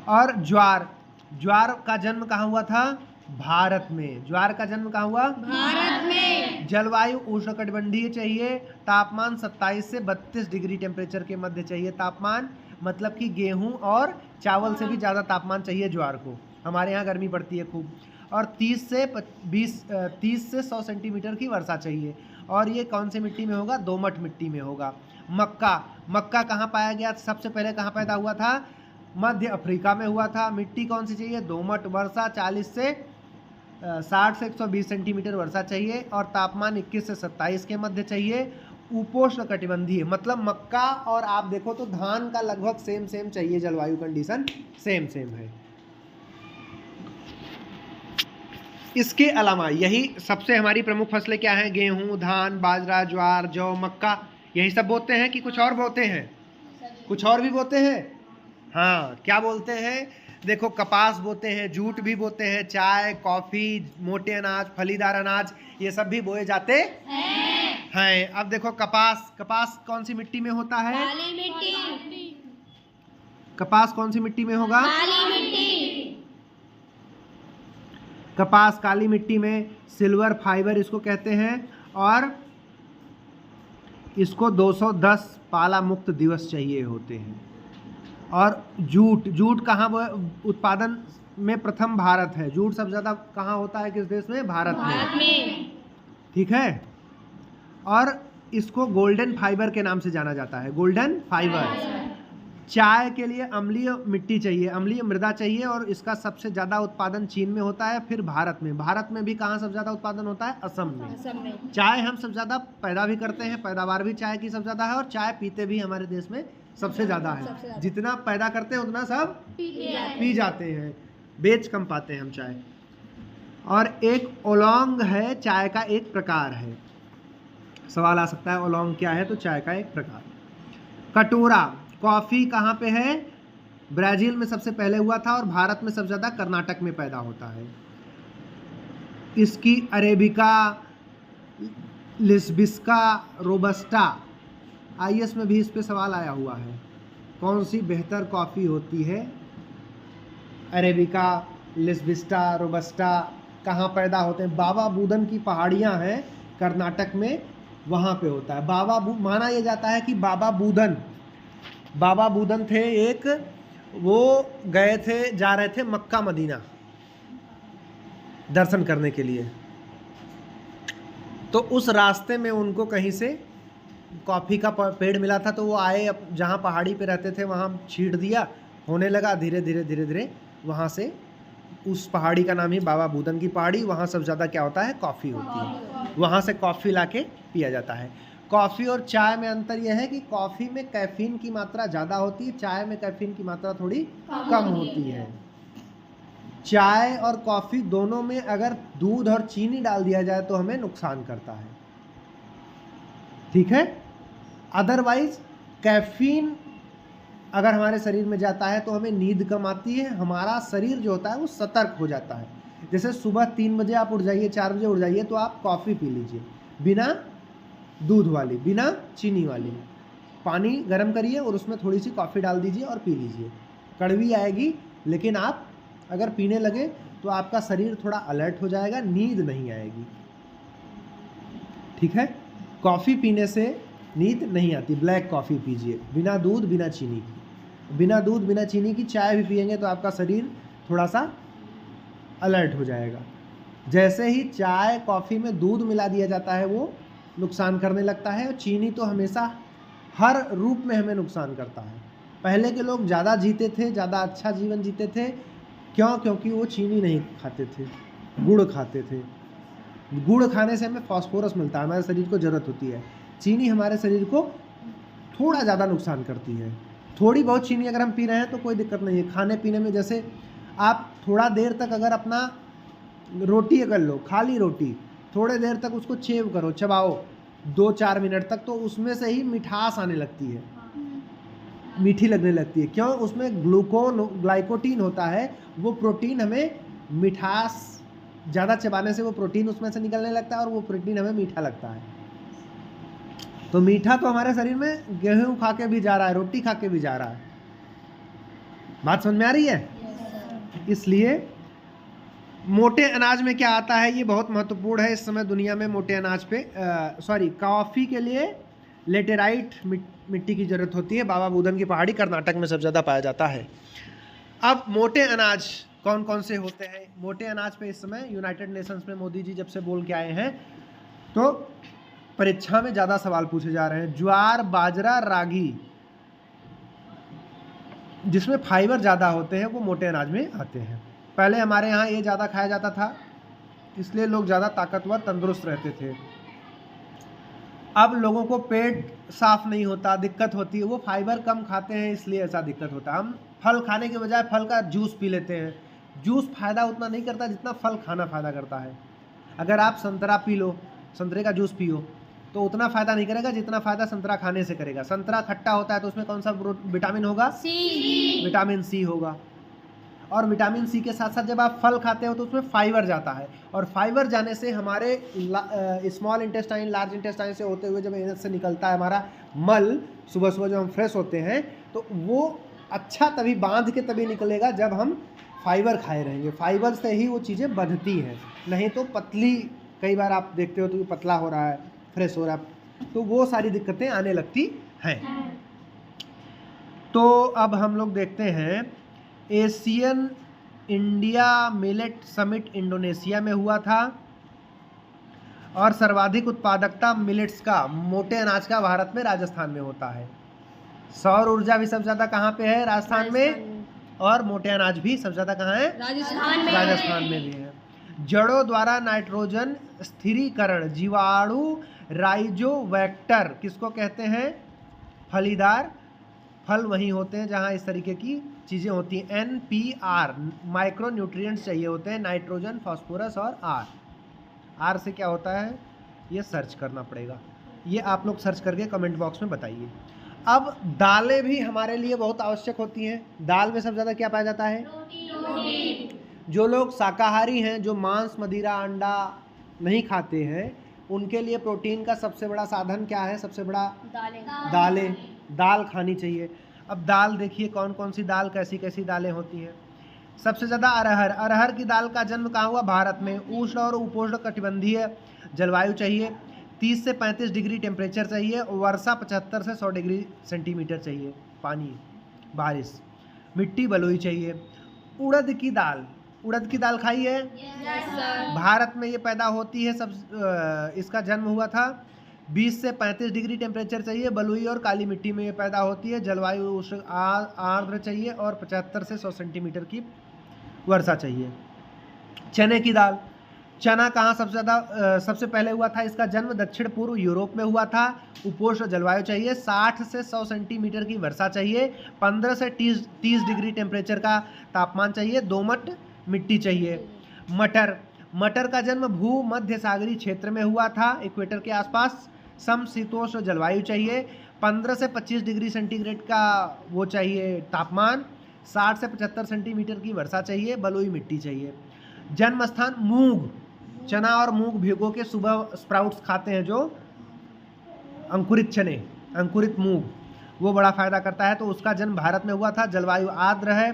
S1: और ज्वार का जन्म कहाँ हुआ था? भारत में। ज्वार का जन्म कहाँ हुआ? भारत में। जलवायु उष्णकटिबंधीय चाहिए। तापमान 27 से 32 डिग्री टेम्परेचर के मध्य चाहिए तापमान, मतलब कि गेहूं और चावल से भी ज़्यादा तापमान चाहिए ज्वार को। हमारे यहाँ गर्मी पड़ती है खूब। और 30 से 100 सेंटीमीटर की वर्षा चाहिए। और ये कौन सी मिट्टी में होगा? दोमट मिट्टी में होगा। मक्का कहाँ पाया गया? सबसे पहले कहाँ पैदा हुआ था? मध्य अफ्रीका में हुआ था। मिट्टी कौन सी चाहिए? दोमट। वर्षा 40 से 60 से 120 सेंटीमीटर वर्षा चाहिए। और तापमान 21 से 27 के मध्य चाहिए। उपोष्ण कटिबंधीय, मतलब मक्का और आप देखो तो धान का लगभग सेम चाहिए, जलवायु कंडीशन सेम है। इसके अलावा यही सबसे हमारी प्रमुख फसलें क्या हैं? गेहूं, धान, बाजरा, ज्वार, जौ, मक्का, यही सब बोते हैं कि कुछ और बोते हैं? कुछ और भी बोते हैं। हाँ, क्या बोलते हैं? देखो, कपास बोते हैं, जूट भी बोते हैं, चाय, कॉफ़ी, मोटे अनाज, फलीदार अनाज, ये सब भी बोए जाते हैं। हैं। अब देखो कपास, कपास कौन सी मिट्टी में होता है?
S2: काली मिट्टी।
S1: कपास कौन सी मिट्टी में होगा?
S2: काली मिट्टी।
S1: कपास काली मिट्टी में, सिल्वर फाइबर इसको कहते हैं। और इसको 210 पाला मुक्त दिवस चाहिए होते हैं। और जूट, जूट कहाँ उत्पादन में प्रथम भारत है। जूट सबसे ज़्यादा कहाँ होता है, किस देश में? भारत में। ठीक है। और इसको गोल्डन फाइबर के नाम से जाना जाता है, गोल्डन फाइबर। चाय के लिए अम्लीय मिट्टी चाहिए, अम्लीय मृदा चाहिए, और इसका सबसे ज़्यादा उत्पादन चीन में होता है, फिर भारत में। भारत में भी कहाँ सबसे ज़्यादा उत्पादन होता है? असम में। चाय हम सबसे ज़्यादा पैदा भी करते हैं, पैदावार भी चाय की सबसे ज़्यादा है, और चाय पीते भी हमारे देश में सबसे ज़्यादा है। जितना पैदा करते हैं उतना सब पी जाते हैं, बेच कम पाते हैं हम चाय। और एक ओलोंग है, चाय का एक प्रकार है। सवाल आ सकता है ओलोंग क्या है, तो चाय का एक प्रकार। कटोरा, कॉफ़ी कहाँ पे है? ब्राज़ील में सबसे पहले हुआ था, और भारत में सबसे ज़्यादा कर्नाटक में पैदा होता है। इसकी अरेबिका, लिस्बिस्का, रोबस्टा, आईएएस में भी इस पे सवाल आया हुआ है। कौन सी बेहतर कॉफ़ी होती है? अरेबिका, लिस्बिस्टा, रोबस्टा कहाँ पैदा होते हैं? बाबा बूदन की पहाड़ियाँ हैं कर्नाटक में, वहाँ पे होता है। माना यह जाता है कि बाबा बूदन थे एक, वो गए थे, जा रहे थे मक्का मदीना दर्शन करने के लिए। तो उस रास्ते में उनको कहीं से कॉफ़ी का पेड़ मिला था, तो वो आए, जहाँ पहाड़ी पे रहते थे वहाँ छींट दिया, होने लगा धीरे धीरे वहाँ से, उस पहाड़ी का नाम ही बाबा बूदन की पहाड़ी। वहाँ सबसे ज़्यादा क्या होता है? कॉफ़ी होती है। वहाँ से कॉफ़ी लाके पिया जाता है। कॉफ़ी और चाय में अंतर यह है कि कॉफ़ी में कैफीन की मात्रा ज़्यादा होती है, चाय में कैफीन की मात्रा थोड़ी कम होती है। चाय और कॉफ़ी दोनों में अगर दूध और चीनी डाल दिया जाए तो हमें नुकसान करता है, ठीक है। अदरवाइज कैफीन अगर हमारे शरीर में जाता है तो हमें नींद कम आती है, हमारा शरीर जो होता है वो सतर्क हो जाता है। जैसे सुबह 3 बजे आप उठ जाइए, 4 बजे उठ जाइए, तो आप कॉफ़ी पी लीजिए, बिना दूध वाली, बिना चीनी वाली। पानी गर्म करिए और उसमें थोड़ी सी कॉफ़ी डाल दीजिए और पी लीजिए। कड़वी आएगी, लेकिन आप अगर पीने लगे तो आपका शरीर थोड़ा अलर्ट हो जाएगा, नींद नहीं आएगी, ठीक है। कॉफ़ी पीने से नींद नहीं आती। ब्लैक कॉफ़ी पीजिए, बिना दूध बिना चीनी की। बिना दूध बिना चीनी की चाय भी पिएंगे तो आपका शरीर थोड़ा सा अलर्ट हो जाएगा। जैसे ही चाय कॉफ़ी में दूध मिला दिया जाता है वो नुकसान करने लगता है, और चीनी तो हमेशा हर रूप में हमें नुकसान करता है। पहले के लोग ज़्यादा जीते थे, ज़्यादा अच्छा जीवन जीते थे, क्यों? क्योंकि वो चीनी नहीं खाते थे, गुड़ खाते थे। गुड़ खाने से हमें फास्फोरस मिलता है, हमारे शरीर को ज़रूरत होती है। चीनी हमारे शरीर को थोड़ा ज़्यादा नुकसान करती है। थोड़ी बहुत चीनी अगर हम पी रहे हैं तो कोई दिक्कत नहीं है। खाने पीने में जैसे आप थोड़ा देर तक अगर अपना रोटी अगर लो, खाली रोटी, थोड़े देर तक उसको चेव करो, चबाओ 2-4 मिनट तक, तो उसमें से ही मिठास आने लगती है, मीठी लगने लगती है। क्यों? उसमें ग्लाइकोटीन होता है, वो प्रोटीन हमें मिठास, ज़्यादा चबाने से वो प्रोटीन उसमें से निकलने लगता है और वो प्रोटीन हमें मीठा लगता है। तो मीठा तो हमारे शरीर में गेहूं खा के भी जा रहा है, रोटी खा के भी जा रहा है। बात समझ में आ रही है? इसलिए मोटे अनाज में क्या आता है, ये बहुत महत्वपूर्ण है इस समय दुनिया में। मोटे अनाज पे कॉफ़ी के लिए लेटेराइट मिट्टी की ज़रूरत होती है। बाबा बूदन की पहाड़ी कर्नाटक में सबसे ज़्यादा पाया जाता है। अब मोटे अनाज कौन कौन से होते हैं? मोटे अनाज पे इस समय यूनाइटेड नेशंस में मोदी जी जब से बोल के आए हैं तो परीक्षा में ज़्यादा सवाल पूछे जा रहे हैं। ज्वार, बाजरा, रागी, जिसमें फाइबर ज़्यादा होते हैं, वो मोटे अनाज में आते हैं। पहले हमारे यहाँ ये ज़्यादा खाया जाता था, इसलिए लोग ज़्यादा ताकतवर, तंदुरुस्त रहते थे। अब लोगों को पेट साफ नहीं होता, दिक्कत होती है, वो फाइबर कम खाते हैं, इसलिए ऐसा दिक्कत होता है। हम फल खाने के बजाय फल का जूस पी लेते हैं। जूस फ़ायदा उतना नहीं करता जितना फल खाना फ़ायदा करता है। अगर आप संतरा पी लो, संतरे का जूस पियो, तो उतना फ़ायदा नहीं करेगा जितना फ़ायदा संतरा खाने से करेगा। संतरा खट्टा होता है तो उसमें कौन सा विटामिन होगा? सी। विटामिन सी होगा। और विटामिन सी के साथ साथ जब आप फल खाते हो तो उसमें फाइबर जाता है, और फाइबर जाने से हमारे स्मॉल इंटेस्टाइन लार्ज इंटेस्टाइन से होते हुए जब एनस से निकलता है हमारा मल, सुबह सुबह जब हम फ्रेश होते हैं तो वो अच्छा तभी बांध के तभी निकलेगा जब हम फाइबर खाए रहेंगे। फाइबर से ही वो चीज़ें बढ़ती हैं, नहीं तो पतली, कई बार आप देखते हो तो पतला हो रहा है, फ्रेश हो रहा है, तो वो सारी दिक्कतें आने लगती हैं। तो अब हम लोग देखते हैं Asian India millet summit Indonesia में हुआ था, और सर्वाधिक उत्पादकता मिलेट्स का, मोटे अनाज का, भारत में राजस्थान में होता है। सौर ऊर्जा भी सबसे ज़्यादा कहाँ पे है? राजस्थान में, और मोटे अनाज भी सबसे ज़्यादा कहाँ है? राजस्थान में भी है। जड़ों द्वारा नाइट्रोजन स्थिरीकरण, जीवाणु राइजोवेक्टर किसको कहते हैं? फलीदार फल वहीं होते हैं जहां इस तरीके की चीज़ें होती हैं। NPR माइक्रो न्यूट्रिएंट्स चाहिए होते हैं, नाइट्रोजन, फास्फोरस और आर से क्या होता है ये सर्च करना पड़ेगा, ये आप लोग सर्च करके कमेंट बॉक्स में बताइए। अब दालें भी हमारे लिए बहुत आवश्यक होती हैं। दाल में सबसे ज़्यादा क्या पाया जाता है? जो लोग शाकाहारी हैं, जो मांस, मदिरा, अंडा नहीं खाते हैं, उनके लिए प्रोटीन का सबसे बड़ा साधन क्या है? सबसे बड़ा दालें। दाल खानी चाहिए। अब दाल देखिए कौन कौन सी दाल, कैसी कैसी दालें होती हैं। सबसे ज़्यादा अरहर की दाल का जन्म कहाँ हुआ? भारत में। उष्ण और उपोष्ण कटिबंधीय जलवायु चाहिए, 30 से 35 डिग्री टेम्परेचर चाहिए, वर्षा 75 से 100 डिग्री सेंटीमीटर चाहिए, पानी, बारिश, मिट्टी बलुई चाहिए। उड़द की दाल खाई है? भारत में ये पैदा होती है, इसका जन्म हुआ था। 20 से 35 डिग्री टेम्परेचर चाहिए, बलुई और काली मिट्टी में ये पैदा होती है, जलवायु उष्ण आर्द्र चाहिए, और 75 से 100 सेंटीमीटर की वर्षा चाहिए। चने की दाल, चना कहाँ सबसे पहले हुआ था? इसका जन्म दक्षिण पूर्व यूरोप में हुआ था। उपोष्ण जलवायु चाहिए, 60 से 100 सेंटीमीटर की वर्षा चाहिए, 15 से 30 डिग्री टेम्परेचर का तापमान चाहिए, दोमट मिट्टी चाहिए। मटर का जन्म भूमध्य सागरीय क्षेत्र में हुआ था, इक्वेटर के आसपास। समशीतोष्ण जलवायु चाहिए, 15 से 25 डिग्री सेंटीग्रेड का वो चाहिए तापमान, 60 से 75 सेंटीमीटर की वर्षा चाहिए, बलुई मिट्टी चाहिए। जन्म स्थान मूंग, चना और मूंग भिगो के सुबह स्प्राउट्स खाते हैं, जो अंकुरित चने, अंकुरित मूंग, वो बड़ा फायदा करता है। तो उसका जन्म भारत में हुआ था। जलवायु आर्द्र है,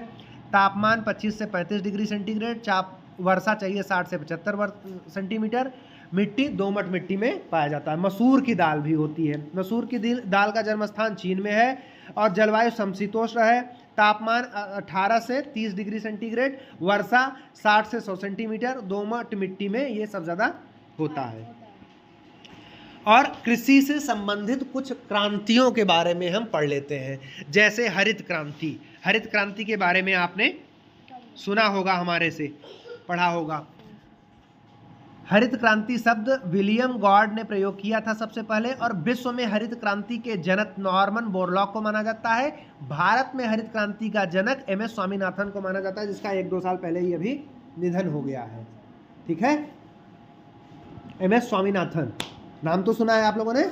S1: तापमान 25 से 35 डिग्री सेंटीग्रेड, वर्षा चाहिए 60 से 75 सेंटीमीटर, मिट्टी दोमट मिट्टी में पाया जाता है। मसूर की दाल भी होती है। मसूर की दाल का जन्म स्थान चीन में है, और जलवायु समशीतोष्ण है, तापमान 18 से 30 डिग्री सेंटीग्रेड, वर्षा 60 से 100 सेंटीमीटर, दोमट मिट्टी में ये सब ज़्यादा होता है। और कृषि से संबंधित कुछ क्रांतियों के बारे में हम पढ़ लेते हैं, जैसे हरित क्रांति। हरित क्रांति के बारे में आपने सुना होगा, हमारे से पढ़ा होगा। हरित क्रांति शब्द विलियम गॉर्ड ने प्रयोग किया था सबसे पहले, और विश्व में हरित क्रांति के जनक नॉर्मन बोरलॉग को माना जाता है। भारत में हरित क्रांति का जनक MS स्वामीनाथन को माना जाता है, जिसका 1-2 साल पहले ही अभी निधन हो गया है। ठीक है, MS स्वामीनाथन, नाम तो सुना है आप लोगों ने।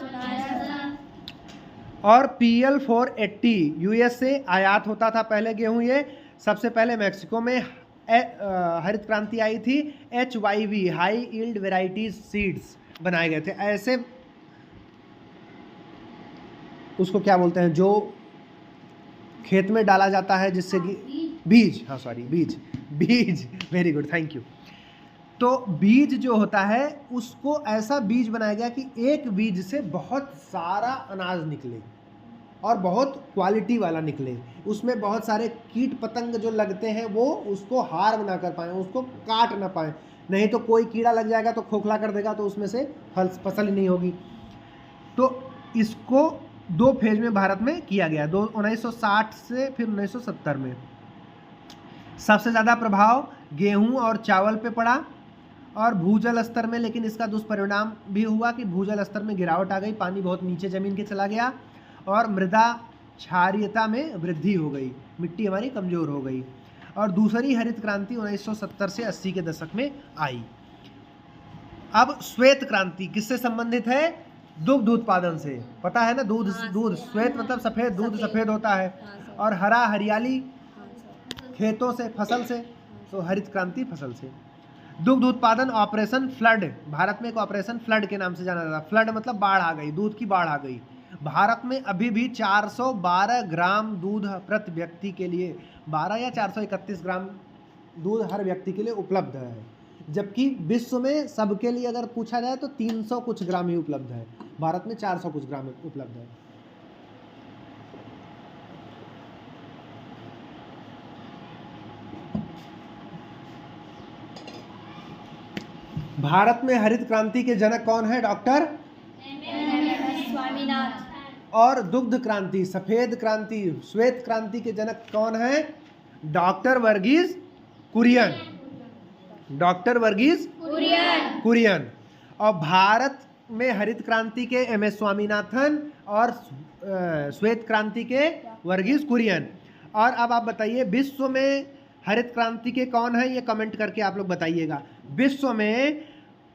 S1: और PL 480 US से आयात होता था पहले गेहूं। ये सबसे पहले मैक्सिको में हरित क्रांति आई थी। HYV high yield varieties seeds बनाए गए थे। ऐसे उसको क्या बोलते हैं, जो खेत में डाला जाता है जिससे कि बीज, हाँ सॉरी बीज, वेरी गुड, थैंक यू। तो बीज जो होता है उसको ऐसा बीज बनाया गया कि एक बीज से बहुत सारा अनाज निकले, और बहुत क्वालिटी वाला निकले। उसमें बहुत सारे कीट पतंग जो लगते हैं वो उसको हार बना कर पाएँ, उसको काट ना पाएँ, नहीं तो कोई कीड़ा लग जाएगा तो खोखला कर देगा, तो उसमें से फसल ही नहीं होगी। तो इसको 2 फेज में भारत में किया गया, 1960 से फिर 1970 में। सबसे ज़्यादा प्रभाव गेहूँ और चावल पे पड़ा, और भूजल स्तर में, लेकिन इसका दुष्परिणाम भी हुआ कि भूजल स्तर में गिरावट आ गई, पानी बहुत नीचे ज़मीन के चला गया, और मृदा क्षारीयता में वृद्धि हो गई, मिट्टी हमारी कमज़ोर हो गई। और दूसरी हरित क्रांति 1970 से 80 के दशक में आई। अब श्वेत क्रांति किससे संबंधित है? दुग्ध उत्पादन से, पता है ना, दूध, श्वेत मतलब सफ़ेद, दूध सफ़ेद होता है, और हरा हरियाली खेतों से, फसल से, तो हरित क्रांति फसल से। दुग्ध उत्पादन ऑपरेशन फ्लड, भारत में एक ऑपरेशन फ्लड के नाम से जाना जाता है। फ्लड मतलब बाढ़ आ गई, दूध की बाढ़ आ गई। भारत में अभी भी 412 ग्राम दूध प्रति व्यक्ति के लिए, 12 या 431 ग्राम दूध हर व्यक्ति के लिए उपलब्ध है, जबकि विश्व में सबके लिए अगर पूछा जाए तो 300 कुछ ग्राम ही उपलब्ध है। भारत में 400 कुछ ग्राम उपलब्ध है। भारत में हरित क्रांति के जनक कौन है? डॉक्टर
S2: स्वामीनाथन।
S1: और दुग्ध क्रांति, सफेद क्रांति, श्वेत क्रांति के जनक कौन है? डॉक्टर वर्गीस कुरियन। डॉक्टर वर्गीस कुरियन। और भारत में हरित क्रांति के एम.एस. स्वामीनाथन और श्वेत क्रांति के वर्गीस कुरियन। और अब आप बताइए विश्व में हरित क्रांति के कौन है? ये कमेंट करके आप लोग बताइएगा। विश्व में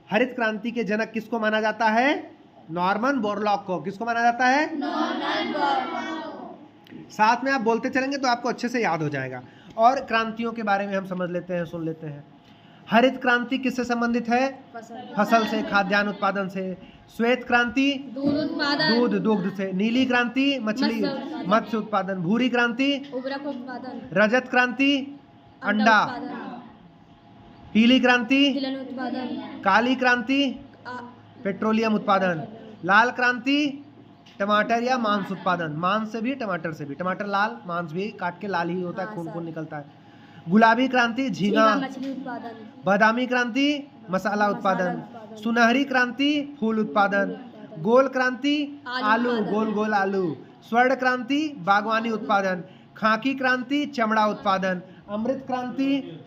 S1: हरित क्रांति के जनक किसको माना जाता है? नॉर्मन बोरलॉग को। किसको माना जाता है?
S2: Norman Borlaug.
S1: साथ में आप बोलते चलेंगे तो आपको अच्छे से याद हो जाएगा। और क्रांतियों के बारे में हम समझ लेते हैं, सुन लेते हैं। हरित क्रांति किससे संबंधित है? फसल से, खाद्यान्न उत्पादन से। श्वेत क्रांति
S2: दूध उत्पादन,
S1: दूध दुग्ध से। नीली क्रांति मछली मत्स्य उत्पादन। भूरी क्रांति
S2: उर्वरक उत्पादन।
S1: रजत क्रांति अंडा। पीली क्रांति
S2: तिलहन उत्पादन।
S1: काली क्रांति पेट्रोलियम उत्पादन। लाल क्रांति टमाटर या मांस उत्पादन। मांस से भी, टमाटर से भी। टमाटर लाल, मांस भी काट के लाल ही होता है, खून खून निकलता है। गुलाबी क्रांति झींगा
S2: मछली उत्पादन।
S1: बादामी क्रांति मसाला उत्पादन। सुनहरी क्रांति फूल उत्पादन। गोल क्रांति आलू, गोल गोल आलू। स्वर्ण क्रांति बागवानी उत्पादन। खाकी क्रांति चमड़ा उत्पादन। अमृत क्रांति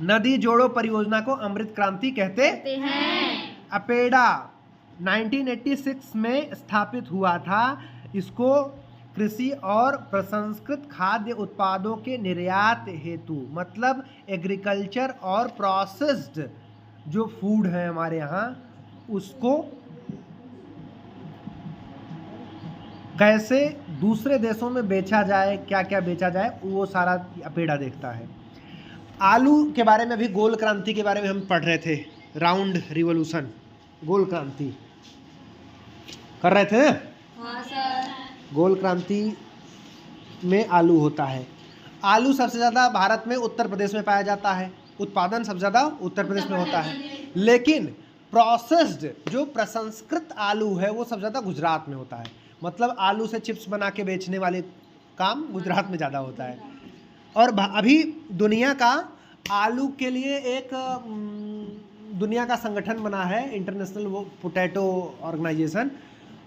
S1: नदी जोड़ो परियोजना को अमृत क्रांति कहते
S2: हैं।
S1: अपेडा 1986 में स्थापित हुआ था। इसको कृषि और प्रसंस्कृत खाद्य उत्पादों के निर्यात हेतु, मतलब एग्रीकल्चर और प्रोसेस्ड जो फूड है हमारे यहाँ, उसको कैसे दूसरे देशों में बेचा जाए, क्या क्या बेचा जाए, वो सारा अपेडा देखता है। आलू के बारे में भी, गोल क्रांति के बारे में हम पढ़ रहे थे। राउंड रिवॉल्यूशन, गोल क्रांति कर रहे थे।
S2: हाँ सर।
S1: गोल क्रांति में आलू होता है। आलू सबसे ज़्यादा भारत में उत्तर प्रदेश में पाया जाता है। उत्पादन सबसे ज़्यादा उत्तर प्रदेश में होता है। लेकिन प्रोसेस्ड जो प्रसंस्कृत आलू है वो सबसे ज़्यादा गुजरात में होता है। मतलब आलू से चिप्स बना के बेचने वाले काम गुजरात में ज़्यादा होता है। और अभी दुनिया का आलू के लिए एक दुनिया का संगठन बना है, इंटरनेशनल वो पोटैटो ऑर्गेनाइजेशन,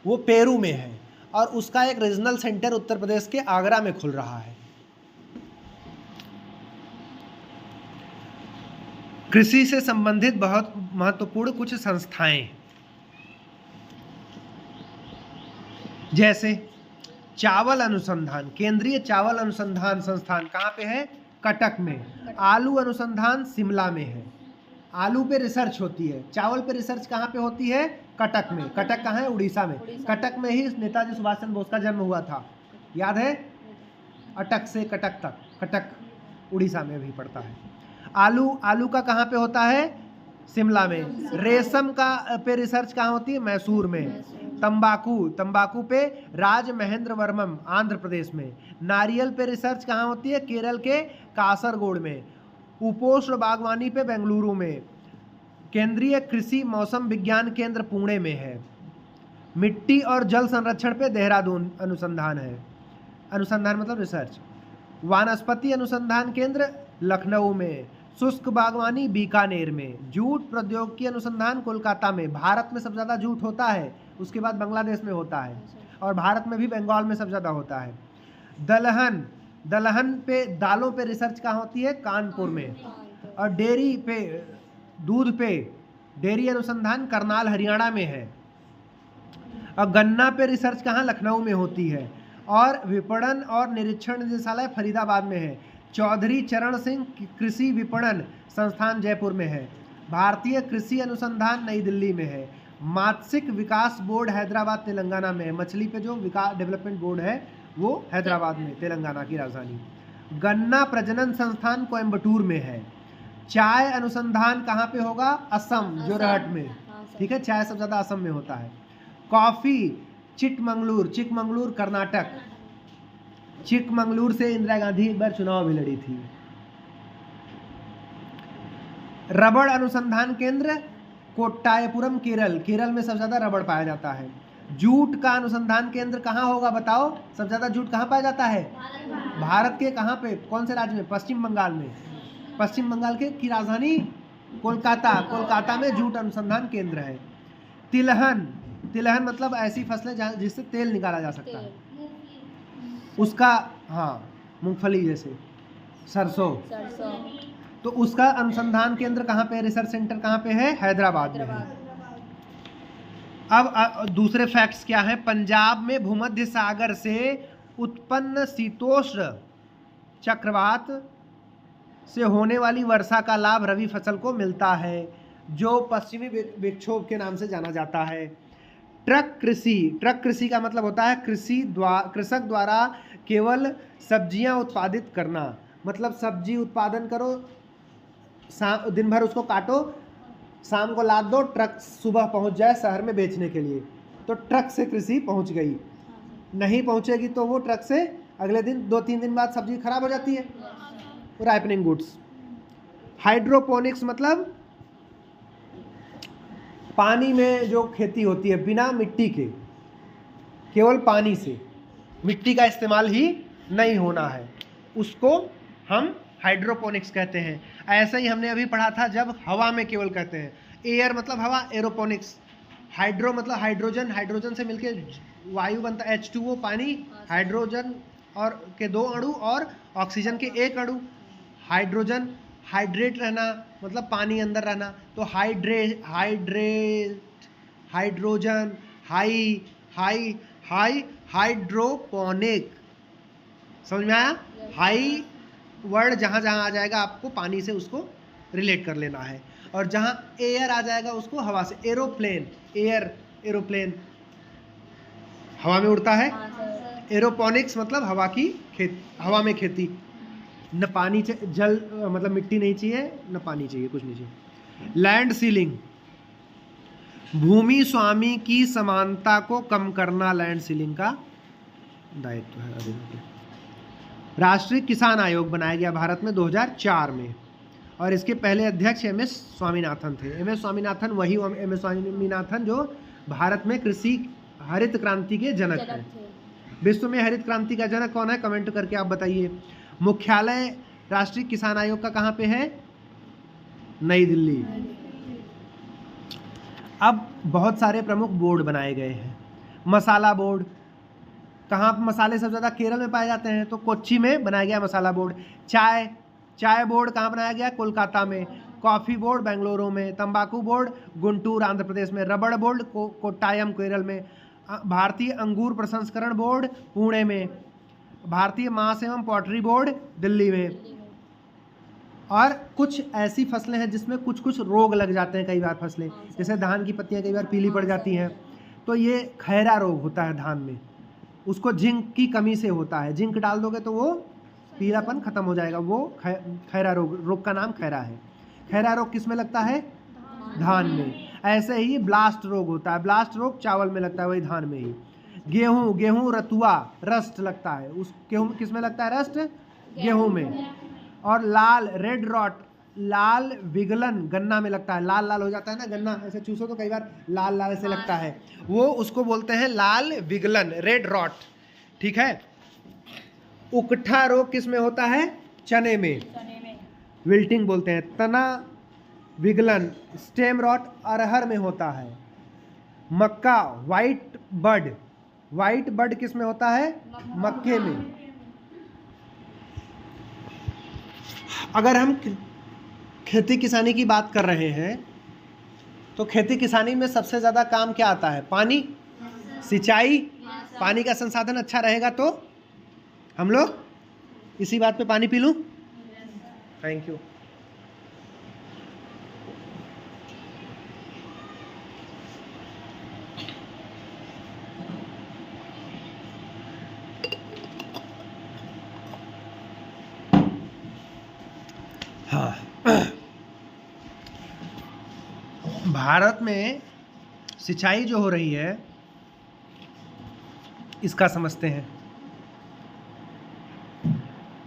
S1: वो पेरू में है। और उसका एक रीजनल सेंटर उत्तर प्रदेश के आगरा में खुल रहा है। कृषि से संबंधित बहुत महत्वपूर्ण कुछ संस्थाएं, जैसे चावल अनुसंधान, केंद्रीय चावल अनुसंधान संस्थान कहाँ पे है? कटक में। आलू अनुसंधान शिमला में है। आलू पे रिसर्च होती है। चावल पे रिसर्च कहाँ पे होती है? कटक में। कटक कहाँ है? उड़ीसा में। कटक में ही नेताजी सुभाष चंद्र बोस का जन्म हुआ था, याद है? अटक से कटक तक, कटक उड़ीसा में भी पड़ता है। आलू का कहाँ पे होता है? शिमला में। रेशम का पे रिसर्च कहाँ होती है? मैसूर में। तंबाकू पे राज महेंद्र वर्मम आंध्र प्रदेश में। नारियल पे रिसर्च कहाँ होती है? केरल के कासरगोड में। उपोष्ण बागवानी पे बेंगलुरु में। केंद्रीय कृषि मौसम विज्ञान केंद्र पुणे में है। मिट्टी और जल संरक्षण पे देहरादून अनुसंधान है। अनुसंधान मतलब रिसर्च। वानस्पति अनुसंधान केंद्र लखनऊ में। शुष्क बागवानी बीकानेर में। जूट प्रौद्योगिकी अनुसंधान कोलकाता में। भारत में सबसे ज़्यादा जूट होता है, उसके बाद बांग्लादेश में होता है, और भारत में भी बंगाल में सबसे ज़्यादा होता है। दलहन पे, दालों पे रिसर्च कहाँ होती है? कानपुर में। और डेयरी पे, दूध पे डेयरी अनुसंधान करनाल हरियाणा में है। और गन्ना पे रिसर्च कहाँ? लखनऊ में होती है। और विपणन और निरीक्षण निदेशालय फरीदाबाद में है। चौधरी चरण सिंह कृषि विपणन संस्थान जयपुर में है। भारतीय कृषि अनुसंधान नई दिल्ली में है। मत्स्य विकास बोर्ड हैदराबाद तेलंगाना में है। मछली पे जो विकास डेवलपमेंट बोर्ड है वो हैदराबाद में, तेलंगाना की राजधानी। गन्ना प्रजनन संस्थान कोयम्बटूर में है। चाय अनुसंधान कहाँ पे होगा? असम, जोरहट में।
S2: हाँ सर।
S1: ठीक है, चाय सबसे ज़्यादा असम में होता है। कॉफ़ी चिकमंगलूर, चिकमंगलूर कर्नाटक। चिकमंगलूर से इंदिरा गांधी एक बार चुनाव भी लड़ी थी। रबड़ अनुसंधान केंद्र कोट्टायपुरम, केरल। केरल में सबसे ज़्यादा रबड़ पाया जाता है। जूट का अनुसंधान केंद्र कहाँ होगा बताओ? सबसे ज़्यादा जूट कहाँ पाया जाता है? भारत के कहाँ पे, कौन से राज्य में? पश्चिम बंगाल में। पश्चिम बंगाल के की राजधानी कोलकाता, कोलकाता में जूट अनुसंधान केंद्र है। तिलहन, तिलहन मतलब ऐसी फसलें जिससे तेल निकाला जा सकता है, उसका, हाँ, मूंगफली जैसे, सरसों।
S2: सरसों।
S1: तो उसका अनुसंधान केंद्र कहाँ पे, रिसर्च सेंटर कहाँ पे है? हैदराबाद में है। अब दूसरे फैक्ट्स क्या हैं? पंजाब में भूमध्य सागर से उत्पन्न शीतोष्ण चक्रवात से होने वाली वर्षा का लाभ रबी फसल को मिलता है, जो पश्चिमी विक्षोभ के नाम से जाना जाता है। ट्रक कृषि, ट्रक कृषि का मतलब होता है कृषक द्वारा केवल सब्जियां उत्पादित करना। मतलब सब्जी उत्पादन करो, दिन भर उसको काटो, शाम को लाद दो, ट्रक सुबह पहुंच जाए शहर में बेचने के लिए, तो ट्रक से कृषि पहुंच गई। नहीं पहुंचेगी तो वो ट्रक से अगले दिन 2-3 दिन बाद सब्जी खराब हो जाती है, राइपनिंग गुड्स। हाइड्रोपोनिक्स मतलब पानी में जो खेती होती है बिना मिट्टी के, केवल पानी से, मिट्टी का इस्तेमाल ही नहीं होना है, उसको हम हाइड्रोपोनिक्स कहते हैं। ऐसे ही हमने अभी पढ़ा था जब हवा में केवल कहते हैं, एयर मतलब हवा, एरोपोनिक्स। हाइड्रो मतलब हाइड्रोजन, हाइड्रोजन से मिलके वायु बनता है, H2O पानी, हाइड्रोजन और के 2 अणु और ऑक्सीजन के 1 अणु। हाइड्रोजन, हाइड्रेट रहना मतलब पानी अंदर रहना, तो हाइड्रोजन, हाइड्रोपोनिक। समझ में आया? हाई वर्ड जहाँ जहाँ आ जाएगा आपको पानी से उसको रिलेट कर लेना है, और जहाँ एयर आ जाएगा उसको हवा से। एरोप्लेन, एयर, एरोप्लेन हवा में उड़ता है। एरोपोनिक्स मतलब हवा में खेती, न पानी जल मतलब मिट्टी नहीं चाहिए, न पानी चाहिए, कुछ नहीं चाहिए। लैंड सीलिंग, भूमि स्वामी की समानता को कम करना लैंड सीलिंग का दायित्व है अधिनियम। राष्ट्रीय किसान आयोग बनाया गया भारत में 2004 में, और इसके पहले अध्यक्ष एम एस स्वामीनाथन थे। एम एस स्वामीनाथन वही एम एस स्वामीनाथन जो भारत में कृषि हरित क्रांति के जनक हैं। विश्व में हरित क्रांति का जनक कौन है? कमेंट करके आप बताइए। मुख्यालय राष्ट्रीय किसान आयोग का कहाँ पे है? नई दिल्ली। अब बहुत सारे प्रमुख बोर्ड बनाए गए हैं। मसाला बोर्ड, कहाँ मसाले सबसे ज़्यादा? केरल में पाए जाते हैं, तो कोच्चि में बनाया गया मसाला बोर्ड। चाय बोर्ड कहाँ बनाया गया? कोलकाता में। कॉफ़ी बोर्ड बेंगलुरु में। तंबाकू बोर्ड गुंटूर आंध्र प्रदेश में। रबड़ बोर्ड कोट्टायम केरल में। भारतीय अंगूर प्रसंस्करण बोर्ड पुणे में। भारतीय मांस एवं पॉटरी बोर्ड दिल्ली में। और कुछ ऐसी फसलें हैं जिसमें कुछ कुछ रोग लग जाते हैं कई बार फसलें, जैसे धान की पत्तियां कई बार पीली पड़ जाती हैं, तो ये खैरा रोग होता है धान में, उसको जिंक की कमी से होता है। जिंक डाल दोगे तो वो पीलापन खत्म हो जाएगा, वो खैरा रोग का नाम खैरा है। खैरा रोग किस में लगता है? धान में। ऐसे ही ब्लास्ट रोग होता है, ब्लास्ट रोग चावल में लगता है, वही धान में ही। गेहूं रतुआ रस्ट लगता है, उस गेहूं किस में लगता है? रस्ट गेहूं में। और लाल रेड रॉट, लाल विगलन गन्ना में लगता है, लाल लाल हो जाता है ना गन्ना, ऐसे चूसो तो कई बार लाल लाल ऐसे लगता है, वो उसको बोलते हैं लाल विगलन, रेड रॉट। ठीक है। उकठा रोग किस में होता है? चने में, विल्टिंग बोलते हैं। तना विगलन, स्टेम रॉट अरहर में होता है। मक्का व्हाइट बर्ड किस में होता है? मक्के में। अगर हम खेती किसानी की बात कर रहे हैं तो खेती किसानी में सबसे ज़्यादा काम क्या आता है? पानी, सिंचाई। पानी का संसाधन अच्छा रहेगा तो हम लोग, इसी बात पे पानी पी लूँ। Thank you. हाँ, भारत में सिंचाई जो हो रही है इसका समझते हैं।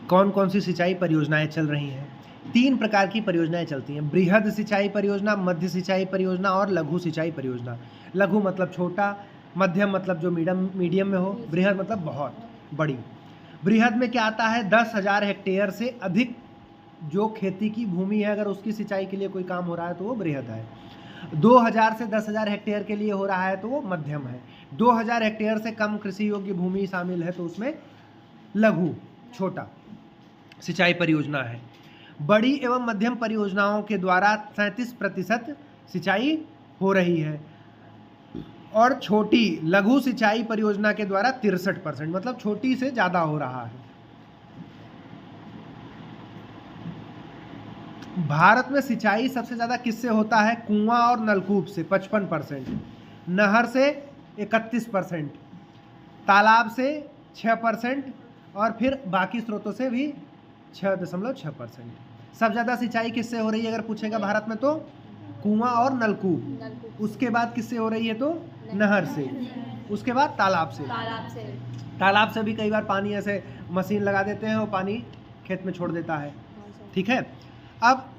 S1: कौन कौन सी सिंचाई परियोजनाएं चल रही हैं? 3 प्रकार की परियोजनाएं चलती हैं: बृहद सिंचाई परियोजना, मध्य सिंचाई परियोजना और लघु सिंचाई परियोजना। लघु मतलब छोटा, मध्यम मतलब जो मीडियम में हो, बृहद मतलब बहुत बड़ी। बृहद में क्या आता है? 10,000 हेक्टेयर से अधिक जो खेती की भूमि है, अगर उसकी सिंचाई के लिए कोई काम हो रहा है तो वो बृहद है। 2,000 से 10,000 हेक्टेयर के लिए हो रहा है तो वो मध्यम है। 2,000 हेक्टेयर से कम कृषि योग्य भूमि शामिल है तो उसमें लघु, छोटा सिंचाई परियोजना है। बड़ी एवं मध्यम परियोजनाओं के द्वारा 37% सिंचाई हो रही है और छोटी लघु सिंचाई परियोजना के द्वारा 63%, मतलब छोटी से ज़्यादा हो रहा है। भारत में सिंचाई सबसे ज़्यादा किससे होता है? कुआं और नलकूप से 55%, नहर से 31%, तालाब से 6% और फिर बाकी स्रोतों से भी 6.6%। सब ज़्यादा सिंचाई किससे हो रही है अगर पूछेगा भारत में तो कुआं और नलकूप। उसके बाद किससे हो रही है तो नहर से, उसके बाद तालाब से। तालाब से भी कई बार पानी ऐसे मशीन लगा देते हैं, वो पानी खेत में छोड़ देता है। ठीक है। अब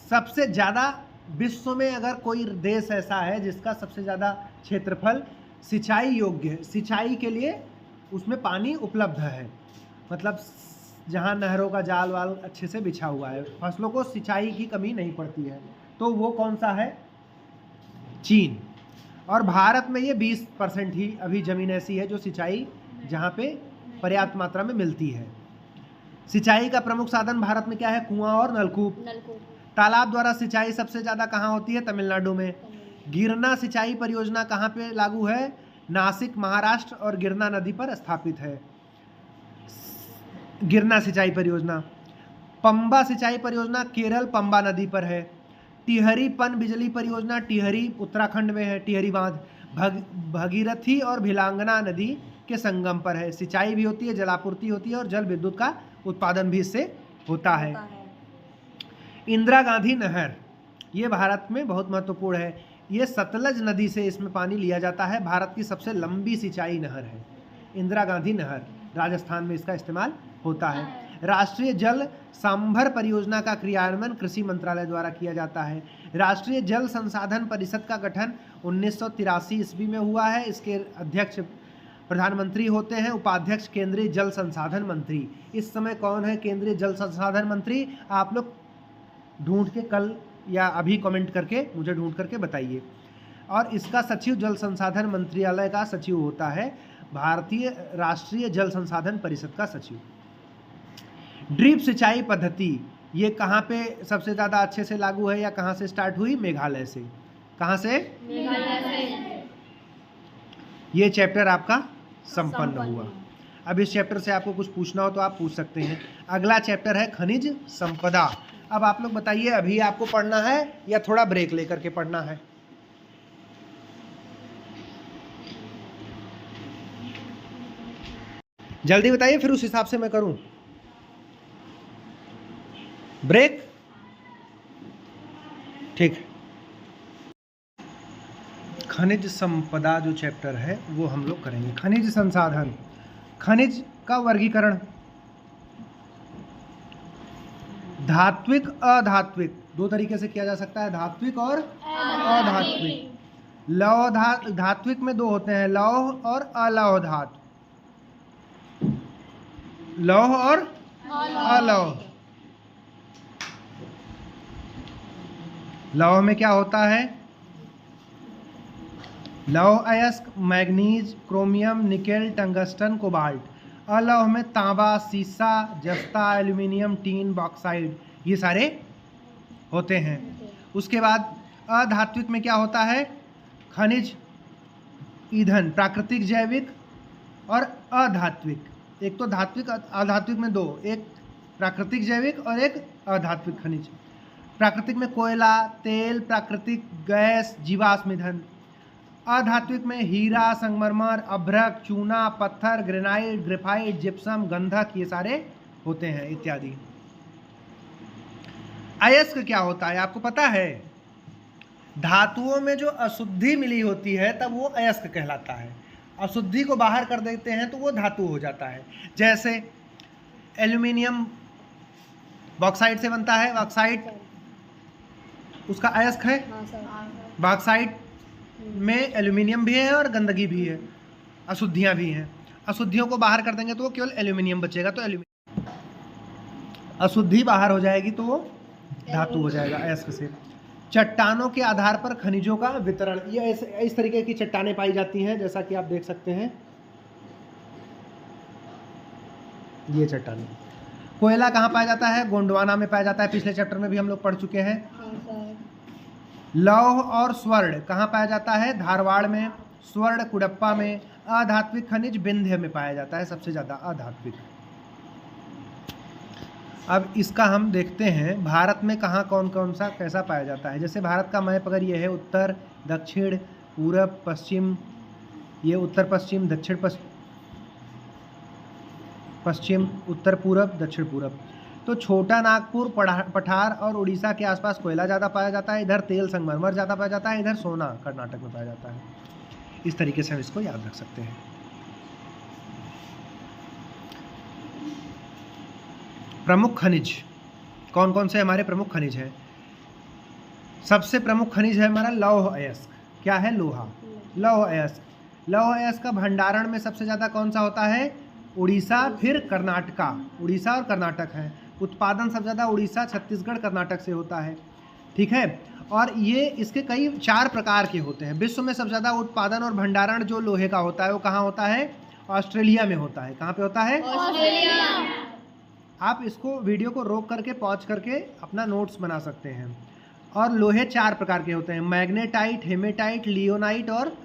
S1: सबसे ज़्यादा विश्व में अगर कोई देश ऐसा है जिसका सबसे ज़्यादा क्षेत्रफल सिंचाई योग्य है, सिंचाई के लिए उसमें पानी उपलब्ध है, मतलब जहाँ नहरों का जाल वाल अच्छे से बिछा हुआ है, फसलों को सिंचाई की कमी नहीं पड़ती है, तो वो कौन सा है? चीन। और भारत में ये 20% ही अभी ज़मीन ऐसी है जो सिंचाई जहाँ पे पर्याप्त मात्रा में मिलती है। सिंचाई का प्रमुख साधन भारत में क्या है? कुआं और नलकूप। तालाब द्वारा सिंचाई सबसे ज़्यादा कहाँ होती है? तमिलनाडु में। गिरना सिंचाई परियोजना कहाँ पे लागू है? नासिक, महाराष्ट्र और गिरना नदी पर स्थापित है गिरना सिंचाई परियोजना। पंबा सिंचाई परियोजना केरल पंबा नदी पर है। टिहरी पन बिजली परियोजना टिहरी उत्तराखंड में है। टिहरी बांध भगीरथी और भिलांगना नदी के संगम पर है। सिंचाई भी होती है, जलापूर्ति होती है और जल विद्युत का उत्पादन भी इससे होता है। इंदिरा गांधी नहर, ये भारत में बहुत महत्वपूर्ण है। ये सतलज नदी से इसमें पानी लिया जाता है। भारत की सबसे लंबी सिंचाई नहर है इंदिरा गांधी नहर। राजस्थान में इसका इस्तेमाल होता है। राष्ट्रीय जल सांभर परियोजना का क्रियान्वयन कृषि मंत्रालय द्वारा किया जाता है। राष्ट्रीय जल संसाधन परिषद का गठन 1983 ईस्वी में हुआ है। इसके अध्यक्ष प्रधानमंत्री होते हैं, उपाध्यक्ष केंद्रीय जल संसाधन मंत्री। इस समय कौन है केंद्रीय जल संसाधन मंत्री? आप लोग ढूंढ के कल या अभी कमेंट करके मुझे ढूंढ करके बताइए। और इसका सचिव जल संसाधन मंत्रालय का सचिव होता है भारतीय राष्ट्रीय जल संसाधन परिषद का सचिव। ड्रिप सिंचाई पद्धति ये कहाँ पे सबसे ज़्यादा अच्छे से लागू है या कहाँ से स्टार्ट हुई? मेघालय से। कहाँ से? मेघालय से। ये चैप्टर आपका संपन्न हुआ। अब इस चैप्टर से आपको कुछ पूछना हो तो आप पूछ सकते हैं। अगला चैप्टर है खनिज संपदा। अब आप लोग बताइए, अभी आपको पढ़ना है या थोड़ा ब्रेक लेकर के पढ़ना है? जल्दी बताइए, फिर उस हिसाब से मैं करूं। ब्रेक? ठीक। खनिज संपदा जो चैप्टर है वो हम लोग करेंगे। खनिज संसाधन, खनिज का वर्गीकरण, धात्विक अधात्विक, दो तरीके से किया जा सकता है, धात्विक और अधात्विक। लौह धात्विक में दो होते हैं, लौह और अलौह धातु। लौह और अलौह। लौह में क्या होता है? लौह अयस्क, manganese, chromium, nickel, tungsten, cobalt. अलौह में तांबा, सीसा, जस्ता, एल्यूमिनियम, टीन, बॉक्साइड, ये सारे होते हैं। उसके बाद अधात्विक में क्या होता है? खनिज, ईंधन, प्राकृतिक, जैविक और अधात्विक। एक तो धात्विक, अधात्विक में दो, एक प्राकृतिक जैविक और एक अधात्विक खनिज। प्राकृतिक में कोयला, तेल, प्राकृतिक गैस, जीवाश्म ईंधन। अधात्विक में हीरा, संगमरमर, अभ्रक, चूना, पत्थर, ग्रेनाइट, ग्रेफाइट, जिप्सम, गंधक, ये सारे होते हैं इत्यादि। अयस्क क्या होता है आपको पता है? धातुओं में जो अशुद्धि मिली होती है तब वो अयस्क कहलाता है। अशुद्धि को बाहर कर देते हैं तो वो धातु हो जाता है। जैसे एल्यूमिनियम बॉक्साइट से बनता है, बॉक्साइट उसका अयस्क है।
S2: हाँ सर।
S1: बॉक्साइट में एल्यूमिनियम भी है और गंदगी भी है, अशुद्धियाँ भी हैं। अशुद्धियों को बाहर कर देंगे तो वो केवल एल्यूमिनियम बचेगा, तो एल्यूमिनियम अशुद्धि बाहर हो जाएगी तो वो धातु हो जाएगा अयस्क से। चट्टानों के आधार पर खनिजों का वितरण, ये इस तरीके की चट्टानें पाई जाती हैं जैसा कि आप देख सकते हैं, ये चट्टानें। कोयला कहाँ पाया जाता है? गोंडवाना में पाया जाता है, पिछले चैप्टर में भी हम लोग पढ़ चुके हैं।
S2: हाँ सर।
S1: लौह और स्वर्ण कहाँ पाया जाता है? धारवाड़ में। स्वर्ण कुडप्पा में। अधात्विक खनिज विंध्य में पाया जाता है सबसे ज़्यादा अधात्विक। अब इसका हम देखते हैं भारत में कहाँ कौन कौन सा कैसा पाया जाता है। जैसे भारत का मैप अगर ये है, उत्तर दक्षिण पूरब पश्चिम, ये उत्तर पश्चिम दक्षिण पश्चिम उत्तर पूरब दक्षिण पूरब, तो छोटा नागपुर पठार और उड़ीसा के आसपास कोयला ज़्यादा पाया जाता है। इधर तेल संगमरमर ज़्यादा पाया जाता है, इधर सोना कर्नाटक में पाया जाता है। इस तरीके से हम इसको याद रख सकते हैं। प्रमुख खनिज कौन कौन से हमारे प्रमुख खनिज हैं? सबसे प्रमुख खनिज है हमारा लौह अयस्क। क्या है? लोहा। लौह अयस्क। लौह अयस्क का भंडारण में सबसे ज़्यादा कौन सा होता है? उड़ीसा, फिर कर्नाटका। उड़ीसा और कर्नाटक है। उत्पादन सबसे ज़्यादा उड़ीसा, छत्तीसगढ़, कर्नाटक से होता है। ठीक है। और ये इसके कई 4 प्रकार के होते हैं। विश्व में सबसे ज़्यादा उत्पादन और भंडारण जो लोहे का होता है वो कहाँ होता है? ऑस्ट्रेलिया में होता है। कहाँ पे होता है?
S2: ऑस्ट्रेलिया।
S1: आप इसको वीडियो को रोक करके पॉज करके अपना नोट्स बना सकते हैं। और लोहे 4 प्रकार के होते हैं, मैग्नेटाइट, हेमेटाइट, लियोनाइट और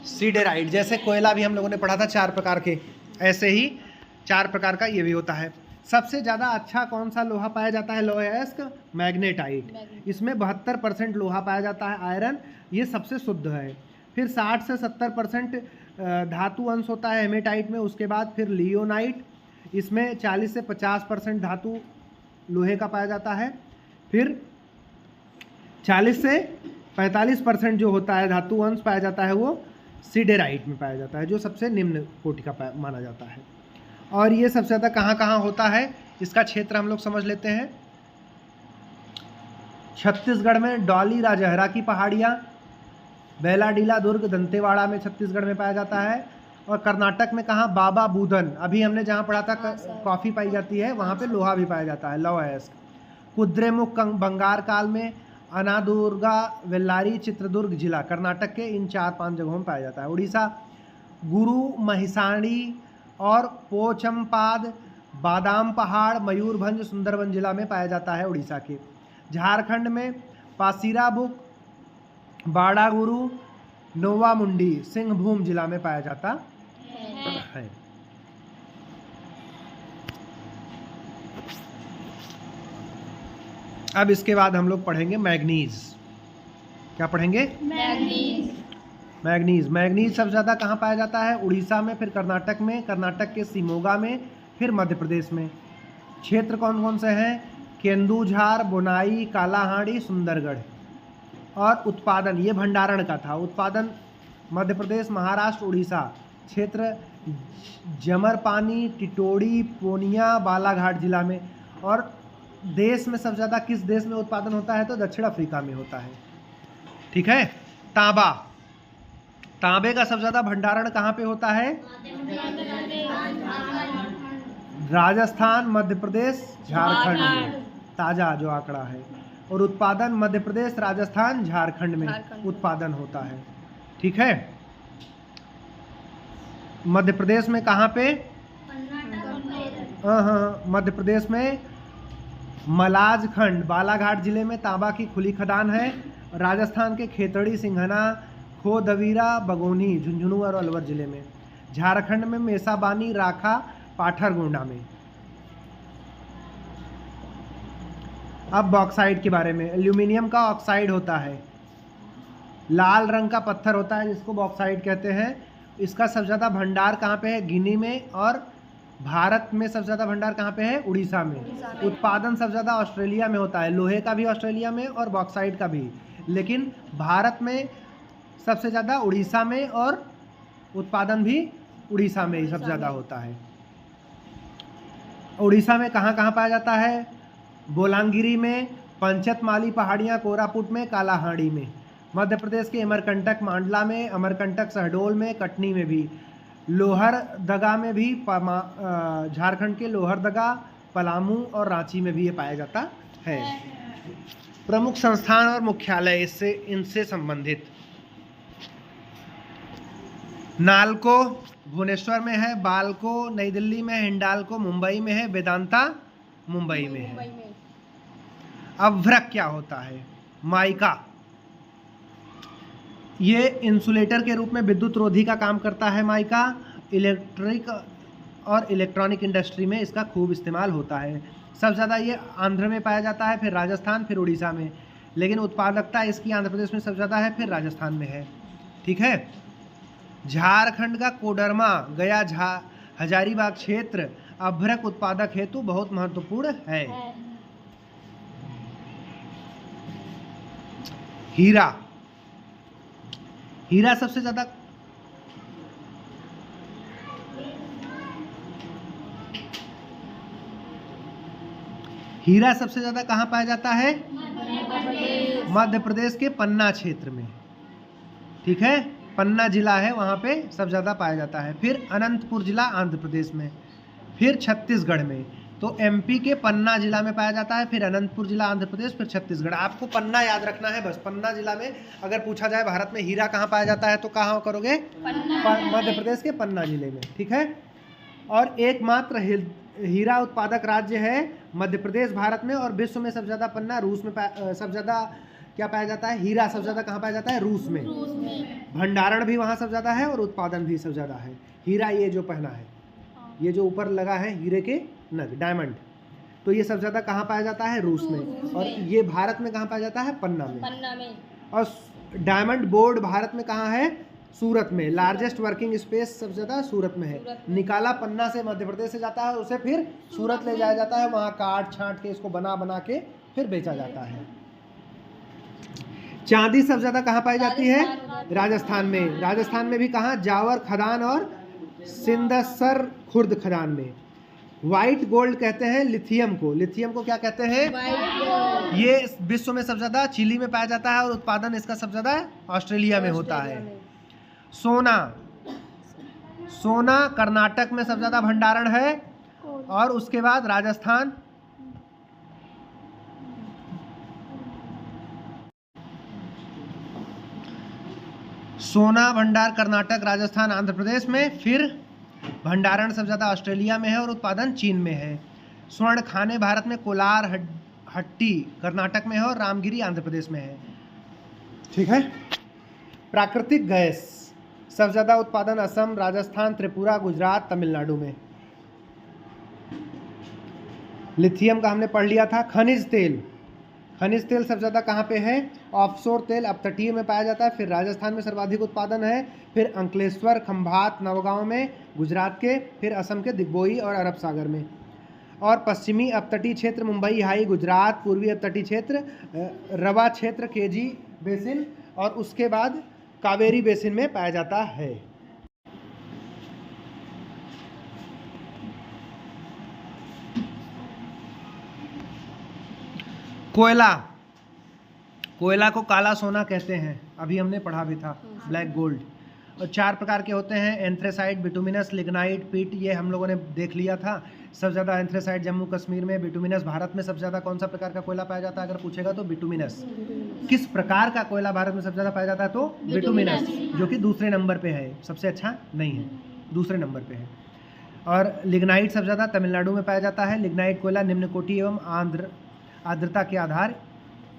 S1: सीडेराइट। जैसे कोयला भी हम लोगों ने पढ़ा था 4 प्रकार के, ऐसे ही 4 प्रकार का ये भी होता है। सबसे ज़्यादा अच्छा कौन सा लोहा पाया जाता है? लौह अयस्क, मैग्नेटाइट। इसमें 72% लोहा पाया जाता है, आयरन, ये सबसे शुद्ध है। फिर 60 से 70% धातु अंश होता है हेमेटाइट में। उसके बाद फिर लियोनाइट, इसमें 40 से 50% धातु लोहे का पाया जाता है। फिर 40 से 45% जो होता है धातु अंश पाया जाता है वो सीडेराइट में पाया जाता है, जो सबसे निम्न कोटि का माना जाता है। और ये सबसे ज़्यादा कहाँ कहाँ होता है इसका क्षेत्र हम लोग समझ लेते हैं। छत्तीसगढ़ में डॉली राजहरा की पहाड़ियाँ, बेलाडीला दुर्ग दंतेवाड़ा में छत्तीसगढ़ में पाया जाता है। और कर्नाटक में कहाँ? बाबा बूदन, अभी हमने जहाँ पढ़ा था कॉफ़ी पाई जाती है, वहाँ पे लोहा भी पाया जाता है, लौह अयस्क। कुद्रेमुख बंगार काल में, अनादुर्गा वेल्लारी चित्रदुर्ग जिला कर्नाटक के, इन 4-5 जगहों में पाया जाता है। उड़ीसा गुरु महिसाणी और पोचमपाद, बादाम पहाड़, मयूरभंज, सुंदरबन जिला में पाया जाता है उड़ीसा के। झारखंड में पासीराबुक, बाड़ागुरु, नोवामुंडी, सिंहभूम जिला में पाया जाता है। अब इसके बाद हम लोग पढ़ेंगे मैग्नीज। क्या पढ़ेंगे? मैग्नीज। मैग्नीज सबसे ज़्यादा कहाँ पाया जाता है? उड़ीसा में, फिर कर्नाटक में, कर्नाटक के शिमोगा में, फिर मध्य प्रदेश में। क्षेत्र कौन कौन से हैं? केंदुझार, बोनाई, कालाहांडी, सुंदरगढ़। और उत्पादन, ये भंडारण का था। उत्पादन मध्य प्रदेश, महाराष्ट्र, उड़ीसा। क्षेत्र जमरपानी, टिटोड़ी, पूर्णिया, बालाघाट जिला में। और देश में सबसे ज़्यादा किस देश में उत्पादन होता है? तो दक्षिण अफ्रीका में होता है। ठीक है। तांबा, तांबे का सबसे ज़्यादा भंडारण कहाँ पे होता है? राजस्थान, मध्य प्रदेश, झारखंड में। ताज़ा जो आंकड़ा है। और उत्पादन मध्य प्रदेश, राजस्थान, झारखंड में उत्पादन होता है। ठीक है। मध्य प्रदेश में कहाँ पे? हाँ, मध्य प्रदेश में मलाजखंड, बालाघाट जिले में तांबा की खुली खदान है। राजस्थान के खेतड़ी, सिंघना, खोदवीरा, बगोनी, झुंझुनू और अलवर जिले में। झारखंड में मेसाबानी, राखा, पाठरगोंडा में। अब बॉक्साइट के बारे में। एल्यूमिनियम का ऑक्साइड होता है, लाल रंग का पत्थर होता है जिसको बॉक्साइट कहते हैं। इसका सबसे ज़्यादा भंडार कहाँ पे है? गिनी में और भारत में सबसे ज़्यादा भंडार कहाँ पे है? उड़ीसा में। उत्पादन सबसे ज़्यादा ऑस्ट्रेलिया में होता है, लोहे का भी ऑस्ट्रेलिया में और बॉक्साइट का भी, लेकिन भारत में सबसे ज़्यादा उड़ीसा में और उत्पादन भी उड़ीसा में ही सबसे ज़्यादा होता है। उड़ीसा में कहाँ कहाँ पाया जाता है? बोलांगिरी में, पंचतमाली पहाड़ियाँ कोरापुट में, कालाहांडी में। मध्य प्रदेश के अमरकंटक मांडला में, अमरकंटक शहडोल में, कटनी में भी, लोहरदगा में भी, झारखंड के लोहरदगा, पलामू और रांची में भी ये पाया जाता है। प्रमुख संस्थान और मुख्यालय इससे इनसे संबंधित, नालको भुवनेश्वर में है, बालको नई दिल्ली में, हिंडाल्को मुंबई में है, वेदांता मुंबई में है। अभ्रक क्या होता है? माइका, ये इंसुलेटर के रूप में विद्युत रोधी का काम करता है। माइका इलेक्ट्रिक और इलेक्ट्रॉनिक इंडस्ट्री में इसका खूब इस्तेमाल होता है। सबसे ज़्यादा ये आंध्र में पाया जाता है, फिर राजस्थान, फिर उड़ीसा में, लेकिन उत्पादकता इसकी आंध्र प्रदेश में सबसे ज़्यादा है, फिर राजस्थान में है। ठीक है। झारखंड का कोडरमा, गया, हजारीबाग क्षेत्र अभ्रक उत्पादक हेतु बहुत महत्वपूर्ण है। हीरा, हीरा सबसे ज़्यादा कहाँ पाया जाता है? मध्य प्रदेश के पन्ना क्षेत्र में। ठीक है, पन्ना जिला है वहाँ पे सब ज़्यादा पाया जाता है। फिर अनंतपुर जिला आंध्र प्रदेश में, फिर छत्तीसगढ़ में। तो एमपी के पन्ना जिला में पाया जाता है, फिर अनंतपुर जिला आंध्र प्रदेश, फिर छत्तीसगढ़। आपको पन्ना याद रखना है बस। पन्ना जिला में अगर पूछा जाए भारत में हीरा कहाँ पाया जाता है तो कहाँ करोगे? मध्य प्रदेश के पन्ना जिले में। ठीक है। और एकमात्र हीरा उत्पादक राज्य है मध्य प्रदेश भारत में, और विश्व में सबसे ज़्यादा पन्ना रूस में सबसे ज़्यादा क्या पाया जाता है? हीरा सबसे ज़्यादा कहाँ पाया जाता है? रूस में। भंडारण भी वहाँ सबसे ज़्यादा है और उत्पादन भी सबसे ज़्यादा है। हीरा ये जो पहना है, ये जो ऊपर लगा है हीरे के नग, डायमंड, तो ये सबसे ज़्यादा कहाँ पाया जाता है? रूस में। और ये भारत में कहाँ पाया जाता है? पन्ना में। और डायमंड बोर्ड भारत में कहाँ है? सूरत में। लार्जेस्ट वर्किंग स्पेस सबसे ज़्यादा सूरत में है। निकाला पन्ना से मध्य प्रदेश से जाता है, उसे फिर सूरत ले जाया जाता है, वहाँ काट छांट के इसको बना के फिर बेचा जाता है। चांदी सबसे ज़्यादा कहाँ पाई जाती है? राजस्थान में। राजस्थान में भी कहाँ? जावर खदान और सिंदसर खुर्द खदान में। व्हाइट गोल्ड कहते हैं लिथियम को। लिथियम को क्या कहते हैं? ये विश्व में सबसे ज़्यादा चिली में पाया जाता है और उत्पादन इसका सबसे ज़्यादा ऑस्ट्रेलिया में होता है। सोना, सोना कर्नाटक में सबसे ज़्यादा भंडारण है, और उसके बाद राजस्थान, सोना भंडार कर्नाटक, राजस्थान, आंध्र प्रदेश में। फिर भंडारण सबसे ज़्यादा ऑस्ट्रेलिया में है और उत्पादन चीन में है। स्वर्ण खाने भारत में कोलार हट्टी कर्नाटक में है और रामगिरी आंध्र प्रदेश में है। ठीक है। प्राकृतिक गैस सबसे ज़्यादा उत्पादन असम, राजस्थान, त्रिपुरा, गुजरात, तमिलनाडु में। लिथियम का हमने पढ़ लिया था। खनिज तेल, खनिज तेल सबसे ज़्यादा कहाँ पे है? ऑफशोर तेल अपतटीय में पाया जाता है, फिर राजस्थान में सर्वाधिक उत्पादन है, फिर अंकलेश्वर, खंभात, नवगांव में गुजरात के, फिर असम के दिग्बोई और अरब सागर में। और पश्चिमी अपतटीय क्षेत्र मुंबई हाई गुजरात, पूर्वी अपतटीय क्षेत्र रवा क्षेत्र केजी बेसिन, और उसके बाद कावेरी बेसिन में पाया जाता है। कोयला, कोयला को काला सोना कहते हैं, अभी हमने पढ़ा भी था, ब्लैक गोल्ड। और 4 प्रकार के होते हैं, एंथ्रेसाइट, बिटुमिनस, लिग्नाइट, पीट, ये हम लोगों ने देख लिया था। सबसे ज़्यादा एंथ्रेसाइट जम्मू कश्मीर में, बिटुमिनस भारत में सबसे ज़्यादा कौन सा प्रकार का कोयला पाया जाता है अगर पूछेगा तो बिटुमिनस। किस प्रकार का कोयला भारत में सबसे ज़्यादा पाया जाता है तो बिटुमिनस, जो कि दूसरे नंबर पे है, सबसे अच्छा नहीं है, दूसरे नंबर पे है। और लिग्नाइट सबसे ज़्यादा तमिलनाडु में पाया जाता है। लिग्नाइट कोयला निम्न कोटि एवं आर्द्रता के आधार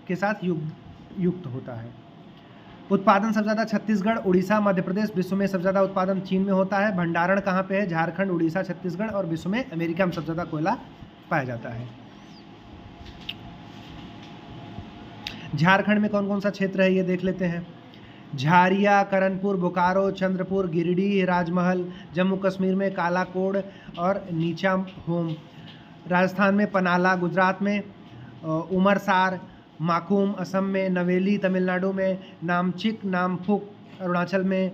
S1: के साथ युक्त होता है। उत्पादन सबसे ज़्यादा छत्तीसगढ़, उड़ीसा, मध्य प्रदेश। विश्व में सबसे ज़्यादा उत्पादन चीन में होता है। भंडारण कहाँ पे है? झारखंड, उड़ीसा, छत्तीसगढ़। और विश्व में अमेरिका में सबसे ज़्यादा कोयला पाया जाता है। झारखंड में कौन कौन सा क्षेत्र है ये देख लेते हैं। झारिया, करणपुर, बोकारो, चंद्रपुर, गिरिडीह, राजमहल, जम्मू कश्मीर में कालाकोड और नीचा होम, राजस्थान में पनाला, गुजरात में उमरसार, माकूम, असम में नवेली, तमिलनाडु में नामचिक, नामफुक, अरुणाचल में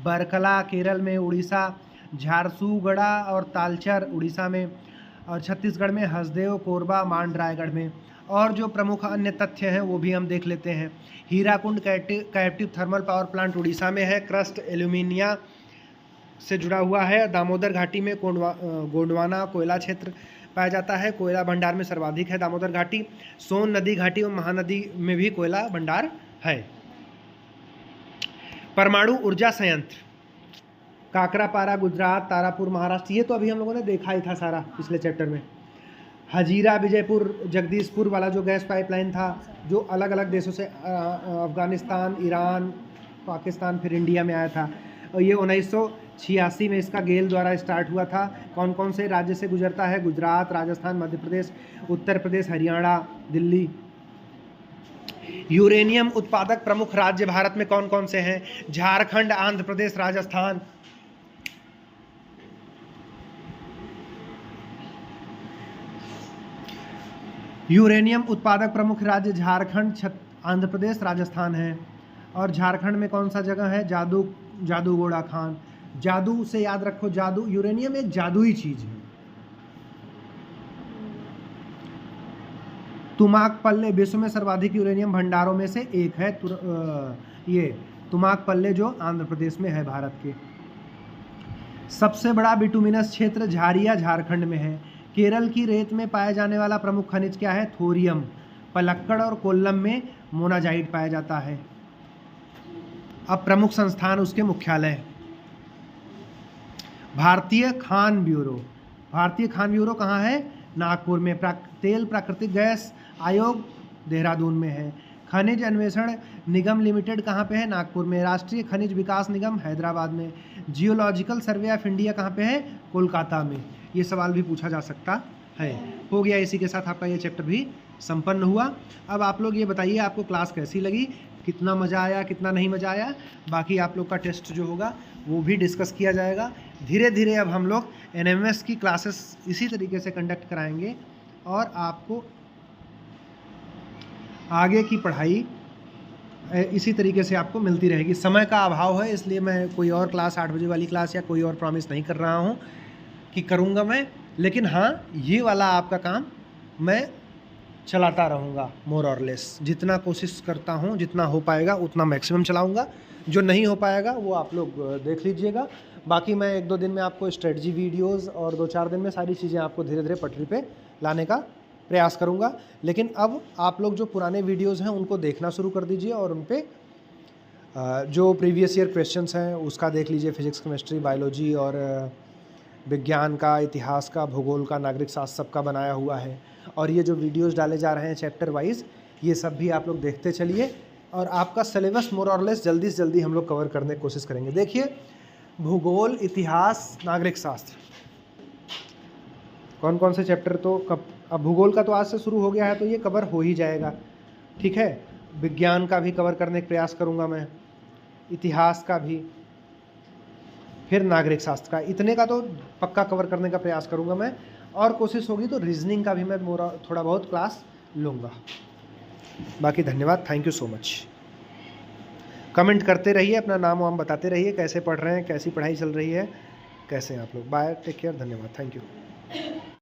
S1: बरकला, केरल में, उड़ीसा झारसुगड़ा और तालचर उड़ीसा में, और छत्तीसगढ़ में हसदेव, कोरबा, मांड रायगढ़ में। और जो प्रमुख अन्य तथ्य हैं वो भी हम देख लेते हैं। Hirakud captive thermal power plant Orissa में है, क्रस्ट एल्यूमिनिया से जुड़ा हुआ है। दामोदर घाटी में गोंडवाना कोयला क्षेत्र पाया जाता है, कोयला भंडार में सर्वाधिक है दामोदर घाटी। सोन नदी घाटी और महानदी में भी कोयला भंडार है। परमाणु ऊर्जा संयंत्र काकरापारा गुजरात, तारापुर महाराष्ट्र, ये तो अभी हम लोगों ने देखा ही था सारा पिछले चैप्टर में। हजीरा, विजयपुर, जगदीशपुर वाला जो गैस पाइपलाइन था जो अलग अलग देशों से अफगानिस्तान, ईरान, पाकिस्तान फिर इंडिया में आया था, और ये 1986 में इसका गेल द्वारा स्टार्ट हुआ था। कौन कौन से राज्य से गुजरता है? गुजरात, राजस्थान, मध्य प्रदेश, उत्तर प्रदेश, हरियाणा, दिल्ली। यूरेनियम उत्पादक प्रमुख राज्य भारत में कौन कौन से हैं? झारखंड, आंध्र प्रदेश, राजस्थान। यूरेनियम उत्पादक प्रमुख राज्य झारखंड, आंध्र प्रदेश, राजस्थान है। और झारखंड में कौन सा जगह है? जादूगोड़ा खान। जादू से याद रखो, जादू, यूरेनियम एक जादुई चीज है। तुमाकपल्ले विश्व में सर्वाधिक यूरेनियम भंडारों में से एक है। ये तुमाकपल्ले जो आंध्र प्रदेश में है भारत के। सबसे बड़ा बिटुमिनस क्षेत्र झारिया झारखंड में है। केरल की रेत में पाया जाने वाला प्रमुख खनिज क्या है? थोरियम। पलक्कड़ और कोल्लम में मोनाजाइट पाया जाता है। अब प्रमुख संस्थान, उसके मुख्यालय। भारतीय खान ब्यूरो। भारतीय खान ब्यूरो कहाँ है? नागपुर में। तेल प्राकृतिक गैस आयोग देहरादून में है। खनिज अन्वेषण निगम लिमिटेड कहाँ पे है? नागपुर में। राष्ट्रीय खनिज विकास निगम हैदराबाद में। जियोलॉजिकल सर्वे ऑफ इंडिया कहाँ पे है? कोलकाता में। ये सवाल भी पूछा जा सकता है। हो गया, इसी के साथ आपका ये चैप्टर भी संपन्न हुआ। अब आप लोग ये बताइए आपको क्लास कैसी लगी, कितना मज़ा आया, कितना नहीं मज़ा आया। बाकी आप लोग का टेस्ट जो होगा वो भी डिस्कस किया जाएगा। धीरे धीरे अब हम लोग NMS की क्लासेस इसी तरीके से कंडक्ट कराएंगे और आपको आगे की पढ़ाई इसी तरीके से आपको मिलती रहेगी। समय का अभाव है इसलिए मैं कोई और क्लास 8 बजे वाली क्लास या कोई और प्रॉमिस नहीं कर रहा हूँ कि करूँगा मैं, लेकिन हाँ ये वाला आपका काम मैं चलाता रहूँगा मोर और लेस। जितना कोशिश करता हूँ, जितना हो पाएगा उतना मैक्सिमम चलाऊँगा। जो नहीं हो पाएगा वो आप लोग देख लीजिएगा। बाकी मैं 1-2 दिन में आपको स्ट्रेटजी वीडियोस और 2-4 दिन में सारी चीज़ें आपको धीरे धीरे पटरी पे लाने का प्रयास करूँगा। लेकिन अब आप लोग जो पुराने वीडियोस हैं उनको देखना शुरू कर दीजिए और उन पे जो प्रीवियस ईयर क्वेश्चंस हैं उसका देख लीजिए। फिजिक्स, केमिस्ट्री, बायोलॉजी और विज्ञान का, इतिहास का, भूगोल का, नागरिक शास्त्र सबका बनाया हुआ है। और ये जो वीडियोस डाले जा रहे हैं चैप्टर वाइज, ये सब भी आप लोग देखते चलिए और आपका सिलेबस मोर और लेस जल्दी से जल्दी हम लोग कवर करने की कोशिश करेंगे। देखिए, भूगोल, इतिहास, नागरिक शास्त्र, कौन कौन से चैप्टर तो कब, अब भूगोल का तो आज से शुरू हो गया है तो ये कवर हो ही जाएगा, ठीक है। विज्ञान का भी कवर करने का प्रयास करूँगा मैं, इतिहास का भी, फिर नागरिक शास्त्र का, इतने का तो पक्का कवर करने का प्रयास करूँगा मैं। और कोशिश होगी तो रीजनिंग का भी मैं थोड़ा बहुत क्लास लूँगा। बाकी धन्यवाद, thank you so much. Comment करते रहिए, अपना नाम वाम बताते रहिए, कैसे पढ़ रहे हैं, कैसी पढ़ाई चल रही है, कैसे हैं आप लोग। बाय, टेक केयर, धन्यवाद, थैंक यू।